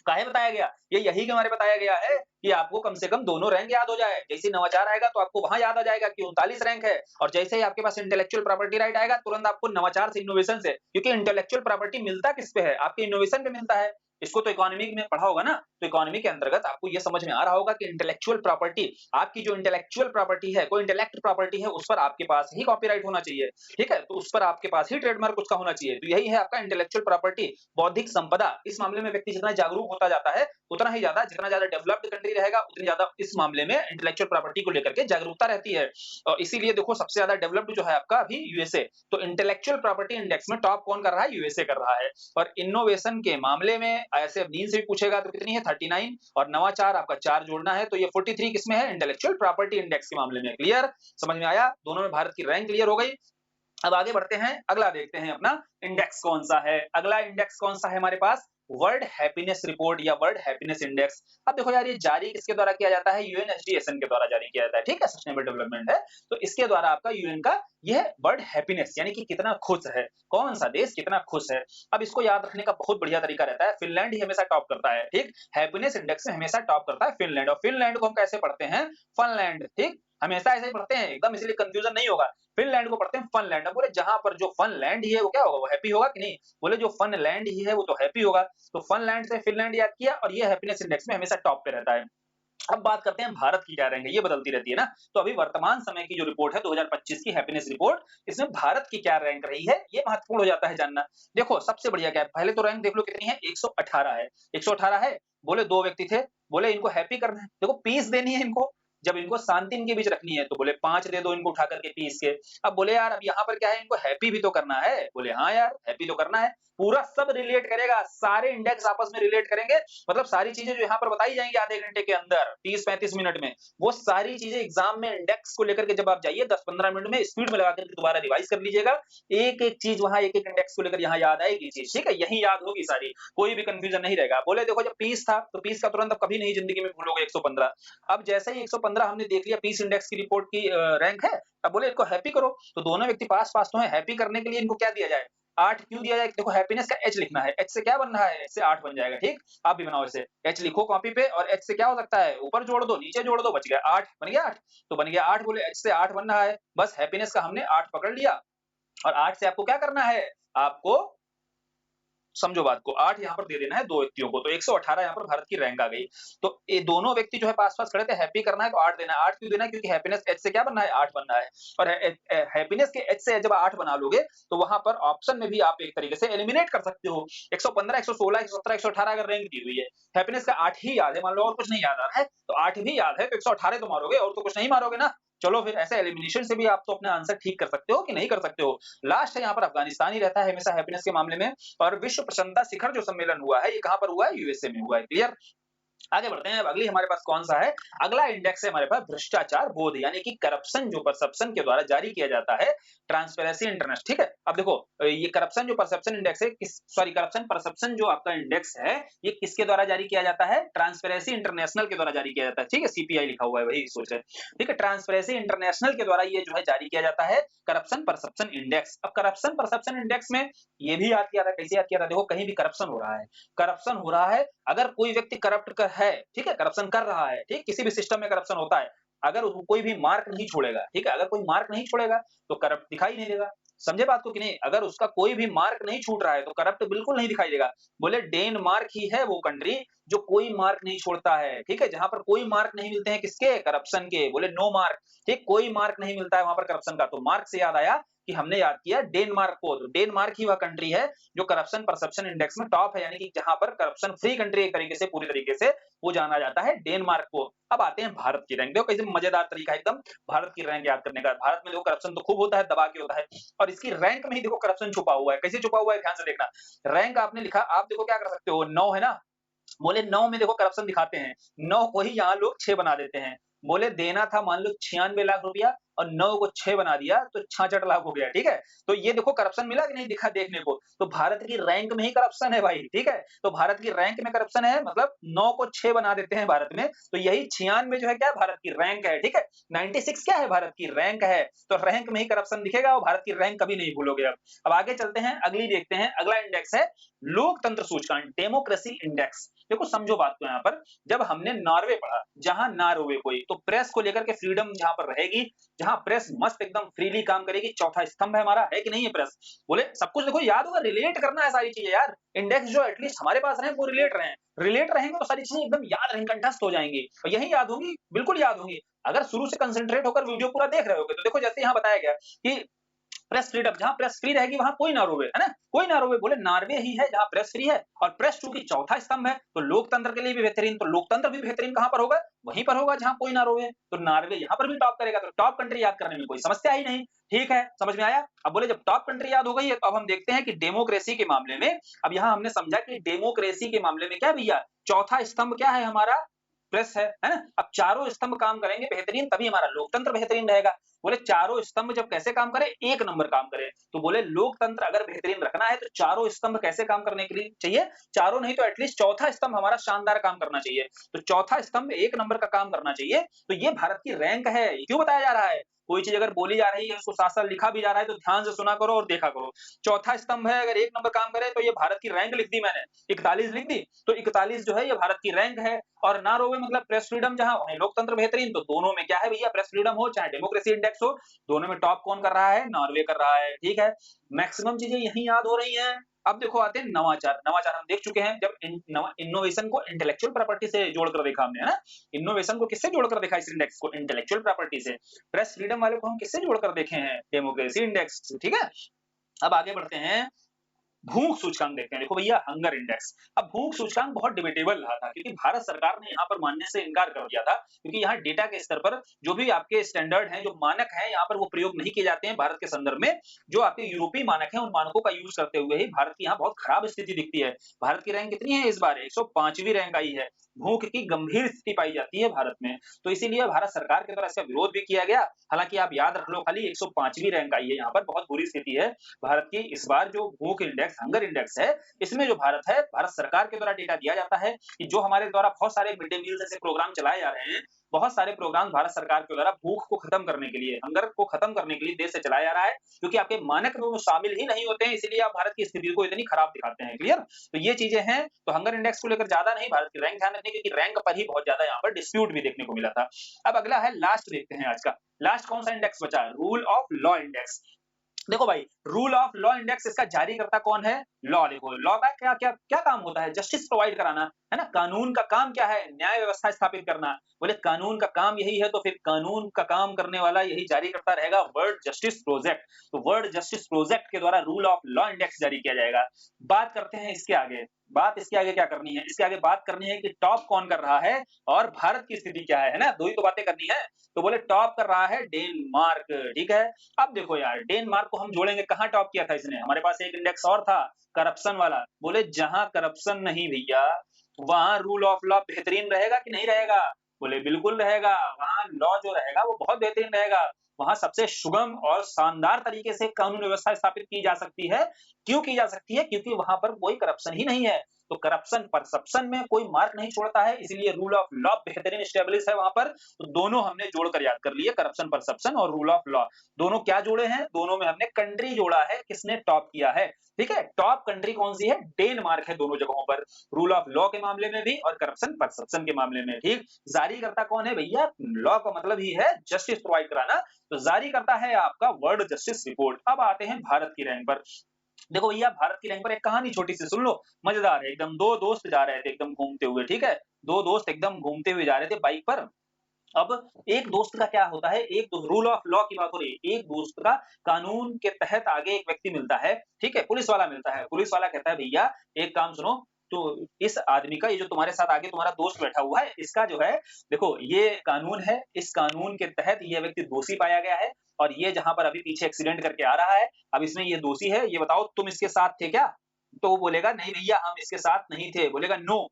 A: काहे बताया गया? ये यही के मारे बताया गया है कि आपको कम से कम दोनों रैंक याद हो जाए। जैसे नवाचार आएगा तो आपको वहां याद आ जाएगा कि 39 रैंक है, और जैसे ही आपके पास इंटेलेक्चुअल प्रॉपर्टी राइट आएगा, तुरंत आपको नवाचार से, इनोवेशन से, क्योंकि इंटेलेक्चुअल प्रॉपर्टी मिलता किस पे है? आपके इनोवेशन पे मिलता है। इसको तो इकोनॉमी में पढ़ा होगा ना, तो इकोनॉमी के अंतर्गत आपको ये समझ में आ रहा होगा कि इंटेलेक्चुअल प्रॉपर्टी, आपकी जो इंटेलेक्चुअल प्रॉपर्टी है, कोई इंटेलेक्ट प्रॉपर्टी है, उस पर आपके पास ही कॉपीराइट होना चाहिए। ठीक है, तो उस पर आपके पास ही ट्रेडमार्क उसका होना चाहिए। तो यही है आपका इंटेलेक्चुअल प्रॉपर्टी, बौद्धिक संपदा। इस मामले में व्यक्ति जितना जागरूक होता जाता है, उतना ही ज्यादा, जितना ज्यादा डेवलप्ड कंट्री रहेगा, उतनी ज्यादा इस मामले में इंटेलेक्चुअल प्रॉपर्टी को लेकर के जागरूकता रहती है। और इसीलिए देखो, सबसे ज्यादा डेवलप्ड जो है आपका अभी यूएसए, तो इंटेलेक्चुअल प्रॉपर्टी इंडेक्स में टॉप कौन कर रहा है? यूएसए कर रहा है। और इनोवेशन के मामले में ऐसे अब नींद से भी पूछेगा तो कितनी है? 39, और नवाचार आपका 4 जोड़ना है, तो ये 43 किसमें है? इंटेलेक्चुअल प्रॉपर्टी इंडेक्स के मामले में। क्लियर? समझ में आया? दोनों में भारत की रैंक क्लियर हो गई। अब आगे बढ़ते हैं, अगला देखते हैं अपना इंडेक्स कौन सा है। अगला इंडेक्स कौन सा है हमारे पास? वर्ल्ड हैप्पीनेस रिपोर्ट या वर्ल्ड हैप्पीनेस इंडेक्स। अब देखो यार, ये जारी किसके द्वारा किया जाता है? यूएनएचडीएसएन के द्वारा जारी किया जाता है। ठीक है, सस्टेनेबल डेवलपमेंट है, तो इसके द्वारा आपका यूएन का यह वर्ल्ड हैप्पीनेस, यानी कि कितना खुश है, कौन सा देश कितना खुश है। अब इसको याद रखने का बहुत बढ़िया तरीका रहता है, फिनलैंड ही हमेशा टॉप करता है। ठीक, हैप्पीनेस इंडेक्स में हमेशा टॉप करता है फिनलैंड, और फिनलैंड को हम कैसे पढ़ते हैं? फनलैंड। ठीक, हमेशा ऐसे ही पढ़ते हैं एकदम, इसलिए कंफ्यूजन नहीं होगा। फिनलैंड को पढ़ते हैं फनलैंड। अब बोले जहां पर जो फनलैंड ही है वो क्या होगा? वो हैप्पी होगा कि नहीं? बोले जो फनलैंड ही है वो तो हैप्पी होगा। तो फनलैंड से फिनलैंड याद किया, और ये हैप्पीनेस इंडेक्स में हमेशा टॉप पे रहता है। अब बात करते हैं भारत की क्या रैंक है, ये बदलती रहती है ना। तो अभी वर्तमान समय की जो रिपोर्ट है 2025 की हैप्पीनेस रिपोर्ट, इसमें भारत की क्या रैंक रही है, ये महत्वपूर्ण हो जाता है जानना। देखो सबसे बढ़िया क्या है, पहले तो रैंक देख लो कितनी है, 118 है। 118 है, बोले 2 व्यक्ति थे, बोले इनको हैप्पी करना है, देखो पीस देनी है इनको, जब इनको शांति इनके बीच रखनी है तो बोले 5 दे दो इनको उठा करके पीस के। अब बोले यार अब यहाँ पर क्या है, इनको हैप्पी भी तो करना है। बोले हाँ यार हैप्पी तो करना है। पूरा सब रिलेट करेगा, सारे इंडेक्स आपस में रिलेट करेंगे, मतलब सारी चीजें जो यहाँ पर बताई जाएंगी आधे घंटे के अंदर 30-35 मिनट में, वो सारी चीजें एग्जाम में इंडेक्स को लेकर के जब आप जाइए 10-15 मिनट में स्पीड में लगा करके दोबारा रिवाइज कर लीजिएगा। एक एक चीज वहां एक एक इंडेक्स को लेकर यहाँ याद आएगी चीज, ठीक है, यही याद होगी सारी, कोई भी कंफ्यूजन नहीं रहेगा। बोले देखो जब पीस था तो पीस का तुरंत अब कभी नहीं जिंदगी में भूलोगे 115। अब जैसे ही 115 हमने देख लिया पीस इंडेक्स की रिपोर्ट की रैंक है, अब बोले इनको हैप्पी करो, तो दोनों व्यक्ति पास पास तो है, हैप्पी करने के लिए इनको क्या दिया जाए, 8 क्यों दिया जाए, देखो हैप्पीनेस का एच लिखना है, एच से क्या बन रहा है, एच से 8 बन जाएगा, ठीक। आप भी बनाओ इसे, एच लिखो कॉपी पे और एच से क्या हो सकता है, ऊपर जोड़ दो नीचे जोड़ दो, बच गया 8, बन गया 8, तो बन गया 8, बोले एच से 8 बन रहा है, बस हैप्पीनेस का हमने 8 पकड़ लिया। और 8 से आपको क्या करना है, आपको समझो बात को, 8 यहाँ पर दे देना है 2 व्यक्तियों को, तो 118 यहाँ पर भारत की रैंक आ गई। तो ये दोनों व्यक्ति जो है पास-पास खड़े थे, हैप्पी करना है तो 8 देना है। 8 क्यों देना है, क्योंकि हैप्पीनेस एच से क्या बनना है, 8 बनना है। और हैप्पीनेस के एच से जब 8 बना लोगे तो वहां पर ऑप्शन में भी आप एक तरीके से एलिमिनेट कर सकते हो। 115, 116, 117, 118 अगर रैंक दी हुई है, हैप्पीनेस का 8 ही याद है, मान लो और कुछ नहीं याद आ रहा है, तो 8 भी याद है तो 118 तो मारोगे और तो कुछ नहीं मारोगे ना। चलो फिर ऐसे एलिमिनेशन से भी आप तो अपना आंसर ठीक कर सकते हो कि नहीं कर सकते हो। लास्ट है यहाँ पर अफगानिस्तान ही रहता है हमेशा हैप्पीनेस के मामले में। और विश्व प्रसन्नता शिखर जो सम्मेलन हुआ है, ये कहाँ पर हुआ है, यूएसए में हुआ है, क्लियर। आगे बढ़ते हैं, अब अगली हमारे पास कौन सा है, अगला इंडेक्स है हमारे पास भ्रष्टाचार बोध, यानी कि करप्शन जो परसेप्शन के द्वारा जारी किया जाता है, ट्रांसपेरेंसी इंटरनेशनल, ठीक है। अब देखो ये करप्शन जो परसेप्शन इंडेक्स है, करप्शन परसेप्शन जो आपका इंडेक्स है, ये किसके द्वारा जारी किया जाता है, ट्रांसपेरेंसी इंटरनेशनल के द्वारा जारी किया जाता है, ठीक है, सीपीआई लिखा हुआ है वही सोच है, ठीक है, ट्रांसपेरेंसी इंटरनेशनल के द्वारा ये जो है जारी किया जाता है करप्शन परसेप्शन इंडेक्स। अब करप्शन परसेप्शन इंडेक्स में ये भी याद किया था, कैसे याद किया था, देखो कहीं भी करप्शन हो रहा है, करप्शन हो रहा है, अगर कोई व्यक्ति करप्ट कर है, ठीक है, करप्शन कर रहा है, ठीक, किसी भी सिस्टम में करप्शन होता है, अगर उसको कोई भी मार्क नहीं छोड़ेगा, ठीक है, अगर कोई मार्क नहीं छोड़ेगा तो करप्ट दिखाई नहीं देगा। समझे बात को कि नहीं, अगर उसका कोई भी मार्क नहीं छूट रहा है तो करप्ट बिल्कुल नहीं दिखाई देगा। बोले डेनमार्क ही है वो कंट्री जो कोई मार्क नहीं छोड़ता है, ठीक है, जहां पर कोई मार्क नहीं मिलते हैं, किसके, करप्शन के, बोले नो मार्क, ठीक, कोई मार्क नहीं मिलता है वहां पर करप्शन का। तो मार्क से याद आया कि हमने याद किया डेनमार्क को, तो डेनमार्क ही वह कंट्री है जो करप्शन परसेप्शन इंडेक्स में टॉप है, यानी कि जहां पर करप्शन फ्री कंट्री एक तरीके से पूरी तरीके से वो जाना जाता है डेनमार्क को। अब आते हैं भारत की रैंक, देखो कैसे मजेदार तरीका है एकदम भारत की रैंक याद करने का। भारत में देखो करप्शन तो खूब होता है, दबा के होता है, और इसकी रैंक में ही देखो करप्शन छुपा हुआ है, कैसे छुपा हुआ है ध्यान से देखना। रैंक आपने लिखा, आप देखो क्या कर सकते हो, 9 है ना, बोले 9 में देखो करप्शन दिखाते हैं, 9 को ही यहाँ लोग 6 बना देते हैं। बोले देना था मान लो 96 लाख रुपया और 9 को 6 बना दिया तो 66 लाख हो गया, ठीक है। तो ये देखो करप्शन मिला कि नहीं दिखा देखने को, तो भारत की रैंक में ही करप्शन है भाई, ठीक है। तो भारत की रैंक में करप्शन है, मतलब 9 को 6 बना देते हैं भारत में, तो यही 96 जो है क्या भारत की रैंक है, ठीक है। 96 क्या है, भारत की रैंक है, तो रैंक में ही करप्शन दिखेगा और भारत की रैंक कभी नहीं भूलोगे। अब आगे चलते हैं, अगली देखते हैं, अगला इंडेक्स है लोकतंत्र सूचकांक, डेमोक्रेसी इंडेक्स। देखो समझो बात को, यहाँ पर जब हमने नॉर्वे पढ़ा, जहां ना रोवे कोई, तो प्रेस को लेकर के फ्रीडम जहां पर रहेगी, जहां प्रेस मस्त एकदम फ्रीली काम करेगी, चौथा स्तंभ है हमारा, है कि नहीं है प्रेस। बोले सब कुछ देखो याद होगा, रिलेट करना है सारी चीजें यार, इंडेक्स जो एटलीस्ट हमारे पास रहे वो रिलेट रहेंगे तो सारी चीजें एकदम याद रहेंगी, कंठस्थ हो जाएंगी और यही याद होगी, बिल्कुल याद होगी। अगर शुरू से कंसंट्रेट होकर वीडियो पूरा देख रहे होगे तो देखो जैसे यहाँ बताया गया कि प्रेस फ्रीडम, जहां प्रेस फ्री रहेगी वहां कोई ना रोवे, है ना, कोई ना रोवे। बोले नॉर्वे ही है जहां प्रेस फ्री है और प्रेस चूंकि चौथा स्तंभ है, तो लोकतंत्र के लिए भी बेहतरीन, तो लोकतंत्र भी बेहतरीन कहां पर होगा, वहीं पर होगा जहां कोई ना रोवे, तो नॉर्वे यहां पर भी टॉप करेगा, तो टॉप कंट्री याद करने में कोई समस्या ही नहीं, ठीक है, समझ में आया। अब बोले जब टॉप कंट्री याद हो गई है तो अब हम देखते हैं कि डेमोक्रेसी के मामले में, अब यहां हमने समझा कि डेमोक्रेसी के मामले में क्या भैया, चौथा स्तंभ क्या है हमारा, प्रेस है ना। अब चारों स्तंभ काम करेंगे बेहतरीन तभी हमारा लोकतंत्र बेहतरीन रहेगा। बोले चारों स्तंभ जब कैसे काम करें, एक नंबर काम करें, तो बोले लोकतंत्र अगर बेहतरीन रखना है तो चारों स्तंभ कैसे काम करने के लिए चाहिए, चारों नहीं तो एटलीस्ट चौथा स्तंभ हमारा शानदार काम करना चाहिए, तो चौथा स्तंभ एक नंबर का काम करना चाहिए। तो ये भारत की रैंक है, क्यों बताया जा रहा है, कोई चीज अगर बोली जा रही है उसको साथ साथ लिखा भी जा रहा है तो ध्यान से सुना करो और देखा करो। चौथा स्तंभ है, अगर एक नंबर काम करे तो ये भारत की रैंक लिख दी मैंने, 41 लिख दी, तो 41 जो है ये भारत की रैंक है। और ना रोवे मतलब प्रेस फ्रीडम जहां वहीं लोकतंत्र बेहतरीन, तो दोनों में क्या है भैया, प्रेस फ्रीडम हो चाहे डेमोक्रेसी इंडेक्स हो, दोनों में टॉप कौन कर रहा है, नॉर्वे कर रहा है, ठीक है। मैक्सिमम चीजें यही याद हो रही हैं। अब देखो आते हैं नवाचार, नवाचार हम देख चुके हैं, जब इनोवेशन को इंटेलेक्चुअल प्रॉपर्टी से जोड़कर देखा हमने, है ना, इनोवेशन को किससे जोड़कर देखा इस इंडेक्स को, इंटेलेक्चुअल प्रॉपर्टी से। प्रेस फ्रीडम वाले को हम किससे जोड़कर देखे हैं, डेमोक्रेसी इंडेक्स, ठीक है। अब आगे बढ़ते हैं, भूख सूचकांक देखते हैं। देखो भैया, हंगर इंडेक्स। अब भूख सूचकांक बहुत डिबेटेबल रहा था, क्योंकि भारत सरकार ने यहाँ पर मानने से इनकार कर दिया था, क्योंकि यहाँ डेटा के स्तर पर जो भी आपके स्टैंडर्ड हैं, जो मानक हैं, यहाँ पर वो प्रयोग नहीं किए जाते हैं भारत के संदर्भ में। जो आपके यूरोपीय मानक हैं, उन मानकों का यूज करते हुए ही भारत की यहाँ बहुत खराब स्थिति दिखती है। भारत की रैंक कितनी है इस बार? 105वीं रैंक आई है। भूख की गंभीर स्थिति पाई जाती है भारत में। तो इसीलिए भारत सरकार के द्वारा इसका विरोध भी किया गया। हालांकि आप याद रख लो, खाली 105वीं रैंक आई है, यहाँ पर बहुत बुरी स्थिति है भारत की। इस बार जो भूख इंडेक्स, हंगर इंडेक्स है, इसमें जो भारत है, भारत सरकार के द्वारा डेटा दिया जाता है कि जो हमारे द्वारा बहुत सारे मिड डे मील जैसे प्रोग्राम चलाए जा रहे हैं, बहुत सारे प्रोग्राम भारत सरकार के द्वारा भूख को खत्म करने के लिए, हंगर को खत्म करने के लिए देश से चलाया जा रहा है, क्योंकि आपके मानक में वो शामिल ही नहीं होते हैं, इसीलिए आप भारत की स्थिति को इतनी खराब दिखाते हैं। क्लियर? तो ये चीजें हैं। तो हंगर इंडेक्स को लेकर ज्यादा नहीं, भारत की रैंक ध्यान रखने, क्योंकि रैंक पर ही बहुत ज्यादा यहाँ पर डिस्प्यूट भी देखने को मिला था। अब अगला है, लास्ट देखते हैं आज का। लास्ट कौन सा इंडेक्स बचा? Rule of law index. देखो भाई, रूल ऑफ लॉ इंडेक्स, इसका जारी करता कौन है? लॉ। देखो, लॉ का क्या क्या क्या काम होता है? जस्टिस प्रोवाइड कराना, है ना। कानून का काम क्या है? न्याय व्यवस्था स्थापित करना। बोले कानून का काम यही है, तो फिर कानून का काम करने वाला यही जारी करता रहेगा, वर्ल्ड जस्टिस प्रोजेक्ट। तो वर्ल्ड जस्टिस प्रोजेक्ट के द्वारा रूल ऑफ लॉ इंडेक्स जारी किया जाएगा। बात करते हैं इसके आगे। बात इसके आगे क्या करनी है? इसके आगे बात करनी है कि टॉप कौन कर रहा है और भारत की स्थिति क्या है ना। दो ही तो बातें करनी है। तो बोले टॉप कर रहा है डेनमार्क, ठीक है। अब देखो यार, डेनमार्क को हम जोड़ेंगे, कहां टॉप किया था इसने? हमारे पास एक इंडेक्स और था, करप्शन वाला। बोले जहां करप्शन नहीं भैया, वहां रूल ऑफ लॉ बेहतरीन रहेगा कि नहीं रहेगा? बोले बिल्कुल रहेगा। वहां लॉ जो रहेगा वो बहुत बेहतरीन रहेगा। वहां सबसे सुगम और शानदार तरीके से कानून व्यवस्था स्थापित की जा सकती है। क्यों की जा सकती है? क्योंकि वहां पर कोई करप्शन ही नहीं है। तो करप्शन परसेप्शन में कोई मार्क नहीं छोड़ता है, इसलिए रूल ऑफ लॉ बेहतरीन स्टेब्लिश है वहां पर। तो दोनों हमने जोड़कर याद कर लिए, करप्शन परसेप्शन और रूल ऑफ लॉ। दोनों क्या जोड़े हैं? दोनों में हमने कंट्री जोड़ा है, किसने टॉप किया है। ठीक है, टॉप कंट्री कौन सी है? डेनमार्क है, दोनों जगहों पर, रूल ऑफ लॉ के मामले में भी और करप्शन परसेप्शन के मामले में। ठीक, जारी करता कौन है भैया? लॉ का मतलब ही है जस्टिस प्रोवाइड कराना, तो जारी करता है आपका वर्ल्ड जस्टिस रिपोर्ट। अब आते हैं भारत की रैंक पर। देखो भैया, भारत की रैंक पर एक कहानी छोटी सी सुन लो, मजेदार है एकदम। दो दोस्त जा रहे थे एकदम घूमते हुए, ठीक है। दो दोस्त एकदम घूमते हुए जा रहे थे बाइक पर। अब एक दोस्त का क्या होता है, एक रूल ऑफ लॉ की बात हो रही है, एक दोस्त का कानून के तहत आगे एक व्यक्ति मिलता है, ठीक है, पुलिस वाला मिलता है। पुलिस वाला कहता है भैया एक काम सुनो, तो इस आदमी का, ये जो तुम्हारे साथ आगे तुम्हारा दोस्त बैठा हुआ है, इसका जो है, देखो ये कानून है, इस कानून के तहत ये व्यक्ति दोषी पाया गया है, और ये जहां पर अभी पीछे एक्सीडेंट करके आ रहा है, अब इसमें ये दोषी है, ये बताओ तुम इसके साथ थे क्या? तो वो बोलेगा नहीं भैया हम इसके साथ नहीं थे। बोलेगा नो।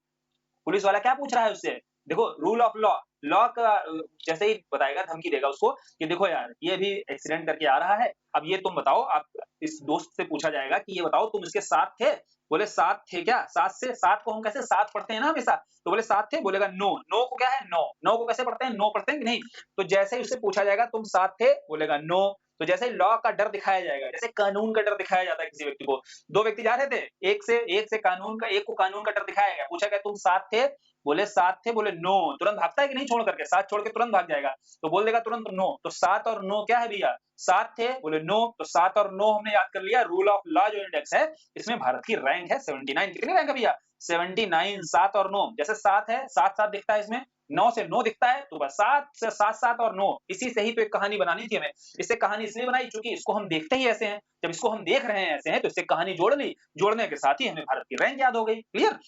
A: पुलिस वाला क्या पूछ रहा है उससे? देखो रूल ऑफ लॉ, लॉ का जैसे ही बताएगा, धमकी देगा उसको कि देखो यार ये भी एक्सीडेंट करके आ रहा है, अब ये तुम बताओ, आप इस दोस्त से पूछा जाएगा कि ये बताओ तुम इसके साथ थे? बोले साथ थे क्या? साथ से, साथ को हम कैसे साथ पढ़ते हैं ना हमेशा, तो बोले साथ थे। बोलेगा नो। नो को क्या है? नो। नो को कैसे पढ़ते हैं? नो पढ़ते हैं कि नहीं? तो जैसे ही उससे पूछा जाएगा तुम साथ थे, बोलेगा नो। तो जैसे लॉ का डर दिखाया जाएगा, जैसे कानून का डर दिखाया जाता है किसी व्यक्ति को। दो व्यक्ति जा रहे थे, एक से कानून का, एक को कानून का डर दिखाया गया, पूछा गया तुम साथ थे? बोले साथ थे। बोले नो। तुरंत भागता है कि नहीं छोड़ करके? साथ छोड़ के तुरंत भाग जाएगा। तो बोल देगा तुरंत नो। तो सात और नो क्या है भैया? सात थे। बोले नो। तो सात और नो हमने याद कर लिया। रूल ऑफ लॉ जो इंडेक्स है, इसमें भारत की रैंक है 79। कितनी रैंक है भैया? 79। सात और नो, जैसे सात है, सात सात दिखता है इसमें, नौ से नो दिखता है, तो बस सात से सात, सात और नो, इसी से ही तो एक कहानी बनानी थी हमें। इससे कहानी इसलिए बनाई क्योंकि इसको हम देखते ही ऐसे हैं, जब इसको हम देख रहे हैं ऐसे हैं, तो इससे कहानी जोड़ ली, जोड़ने के साथ ही हमें भारत की रैंक याद हो गई। क्लियर?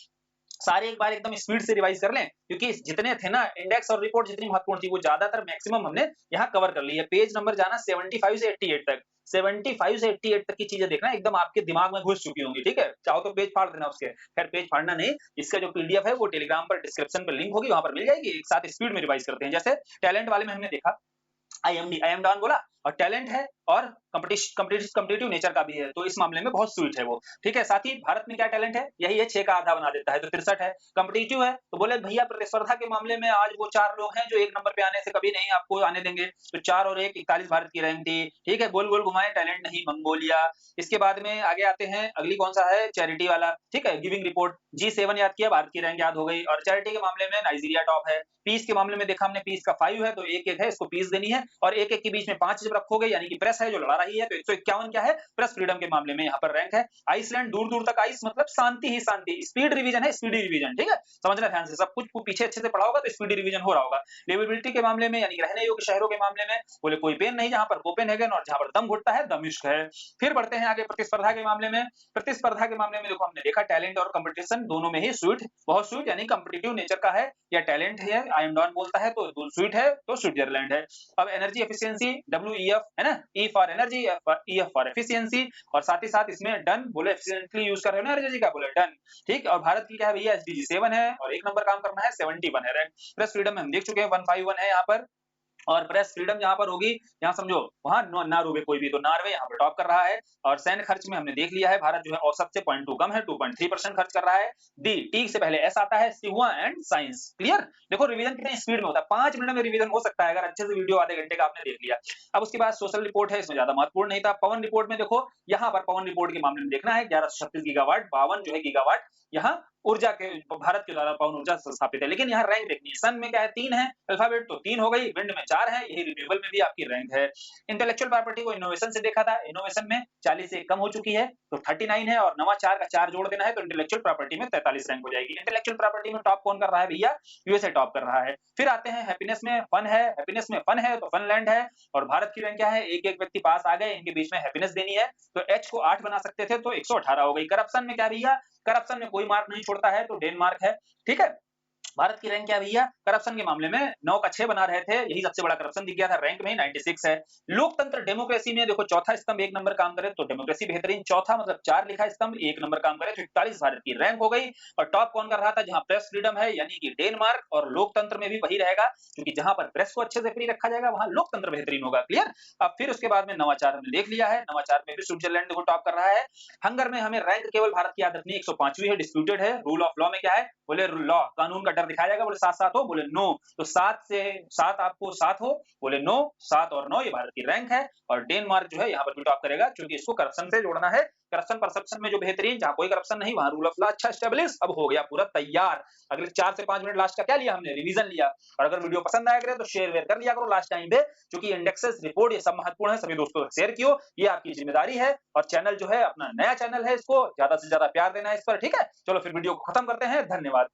A: सारे एक बार एकदम स्पीड से रिवाइज कर लें, क्योंकि जितने थे ना इंडेक्स और रिपोर्ट, जितनी महत्वपूर्ण थी, वो ज्यादातर मैक्सिमम हमने यहाँ कवर कर ली है। पेज नंबर जाना 75 से 88 तक, 75 से 88 तक की चीजें देखना, एकदम आपके दिमाग में घुस चुकी होंगी। ठीक है, चाहो तो पेज फाड़ देना उसके, खैर पेज फाड़ना नहीं, इसका जो पीडीएफ है वो टेलीग्राम पर डिस्क्रिप्शन पर लिंक होगी, वहां पर मिल जाएगी। एक साथ स्पीड में रिवाइज करते हैं। जैसे टैलेंट वाले में हमने देखा आईएमडी, आई एम डॉन बोला, और टैलेंट है और कॉम्पिटिटिव नेचर का भी है, तो इस मामले में बहुत स्वीट है वो। ठीक है, साथ ही भारत में क्या टैलेंट है? यही है, 6 का आधा बना देता है, तो 63 है। कॉम्पिटिटिव है, तो बोले भैया प्रतिस्पर्धा के मामले में आज वो 4 लोग हैं जो 1 नंबर पे आने से कभी नहीं आपको आने देंगे, तो 4 और 1 41 भारत की रैंक थी। ठीक है, गोल गोल घुमाए, टैलेंट नहीं, मंगोलिया। इसके बाद में आगे आते हैं, अगली कौन सा है? चैरिटी वाला। ठीक है, गिविंग रिपोर्ट, G7 याद किया, भारत की रैंक याद हो गई। और चैरिटी के मामले में नाइजीरिया टॉप है। पीस के मामले में देखा हमने, पीस का 5 है, तो 1-1 है, इसको पीस देनी है, और 1-1 के बीच में 5 जब रखोगे, यानी कि प्रेस प्रेस है जो लड़ा रही है, तो 151 क्या है, प्रेस फ्रीडम के मामले में यहाँ पर रैंक है। आइसलैंड दूर दूर तक आइस मतलब शांति ही शांति, स्पीड रिवीजन है, स्पीडी रिवीजन, ठीक है, समझना ध्यान से, सब कुछ पीछे अच्छे से पढ़ा होगा तो स्पीडी रिवीजन हो रहा होगा। लिवेबिलिटी के मामले में यानी रहने योग्य शहरों के मामले में बोले कोई पेन नहीं, जहां पर कोपेनहेगन, और जहां पर दम घुटता है दमिश्क है। फिर बढ़ते हैं आगे प्रतिस्पर्धा के मामले में। प्रतिस्पर्धा के मामले में देखो हमने देखा टैलेंट और कंपटीशन दोनों में ही स्वीट, बहुत स्वीट यानी कंपटीटिव नेचर का है, या टैलेंट है आई एम डॉन बोलता है तो स्वीट है तो स्विट्जरलैंड है। अब एनर्जी एफिशिएंसी WEF है ना, E for energy, EF for efficiency, और साथ ही साथ इसमें डन बोले एफिशिएंटली यूज कर रहे हो ना एनर्जी का, बोले डन, ठीक। और भारत की क्या है भैया, SDG 7 है, और एक नंबर काम करना है 71 है रैंक। प्रेस फ्रीडम में हम देख चुके हैं 151 है यहाँ पर, और प्रेस फ्रीडम जहां पर होगी, यहाँ समझो वहां ना रोके कोई भी, तो नॉर्वे यहाँ पर टॉप कर रहा है। और सैन्य खर्च में हमने देख लिया है भारत जो है औसत से 0.2 कम है, 2.3% खर्च कर रहा है। टी से पहले एस आता है, सिहुआ एंड साइंस। क्लियर, देखो रिवीजन कितनी स्पीड में होता है, 5 मिनट में रिवीजन हो सकता है अगर अच्छे से वीडियो आधे घंटे का आपने देख लिया। अब उसके बाद सोशल रिपोर्ट है, इसमें ज्यादा महत्वपूर्ण नहीं था। पवन रिपोर्ट में देखो, यहाँ पर पवन रिपोर्ट के मामले में देखना है 1136 गीगावाट, 52 जो है गीगावाट यहाँ ऊर्जा के भारत के द्वारा पवन ऊर्जा स्थापित है। लेकिन यहाँ रैंक देखनी है, सन में क्या है 3 है, अल्फाबेट तो 3 हो गई, विंड में 4 है, यही रिन्यूएबल में भी आपकी रैंक है। इंटेलेक्चुअल प्रॉपर्टी को इनोवेशन से देखा था, इनोवेशन में 40 से कम हो चुकी है तो 39 है, और नवा 4 का 4 जोड़ देना है तो इंटेलेक्चुअल प्रॉपर्टी में 43 रैंक हो जाएगी। इंटेलेक्चुअल प्रॉपर्टी में टॉप कौन कर रहा है भैया, यूएसए टॉप कर रहा है। फिर आते हैं हैप्पीनेस में, फन है, हैप्पीनेस में फन है तो फनलैंड है, और भारत की रैंक क्या है, एक एक व्यक्ति पास आ गए, इनके बीच में हैप्पीनेस देनी है तो H को 8 बना सकते थे तो 118 हो गई। करप्शन में क्या भैया, करप्शन में कोई मार्क नहीं छोड़ता है तो डेनमार्क है, ठीक है। भारत की रैंक क्या भैया, करप्शन के मामले में 9 का 6 बना रहे थे, यही सबसे बड़ा करप्शन दिख गया था, रैंक में 96 है। लोकतंत्र डेमोक्रेसी में देखो चौथा स्तंभ 1 नंबर काम करे तो डेमोक्रेसी बेहतरीन, चौथा मतलब 4 लिखा स्तंभ 1 नंबर काम करे तो 41 भारत की रैंक हो गई। और टॉप कौन कर रहा था, जहां प्रेस फ्रीडम है यानी कि डेनमार्क, और लोकतंत्र में भी वही रहेगा क्योंकि जहां पर प्रेस को अच्छे से फ्री रखा जाएगा वहां लोकतंत्र बेहतरीन होगा। क्लियर। अब फिर उसके बाद में नवाचार हमने देख लिया है, नवाचार में भी स्विट्जरलैंड देखो टॉप कर रहा है। हंगर में हमें रैंक केवल भारत की आदत नहीं, 105वीं है, डिस्प्यूटेड है। रूल ऑफ लॉ में क्या है, बोले लॉ कानून का डर दिखाया जाएगा, बोले 7 हो, बोले 9 तो 7 से 7 आपको 7 हो, बोले 9, 7 और 9 ये भारत की रैंक है। और डेनमार्क जो है यहाँ पर भी टॉप करेगा क्योंकि इसको करप्शन से जोड़ना है, करप्शन परसेप्शन में जो बेहतरीन, जहां कोई करप्शन नहीं वहां रूल ऑफ लॉ अच्छा एस्टेब्लिश। अब हो गया पूरा तैयार, अगले 4 से 5 मिनट लास्ट का क्या लिया हमने, रिवीजन लिया। और अगर वीडियो पसंद आया करे तो शेयर वेयर कर लिया करो लास्ट टाइम पे, क्योंकि इंडेक्सेस रिपोर्ट ये सब महत्वपूर्ण है, सभी दोस्तों को शेयर कियो, ये आपकी जिम्मेदारी है। और चैनल जो है अपना नया चैनल है, इसको ज्यादा से ज्यादा प्यार देना है इस पर, ठीक है। चलो फिर वीडियो को खत्म करते हैं, धन्यवाद।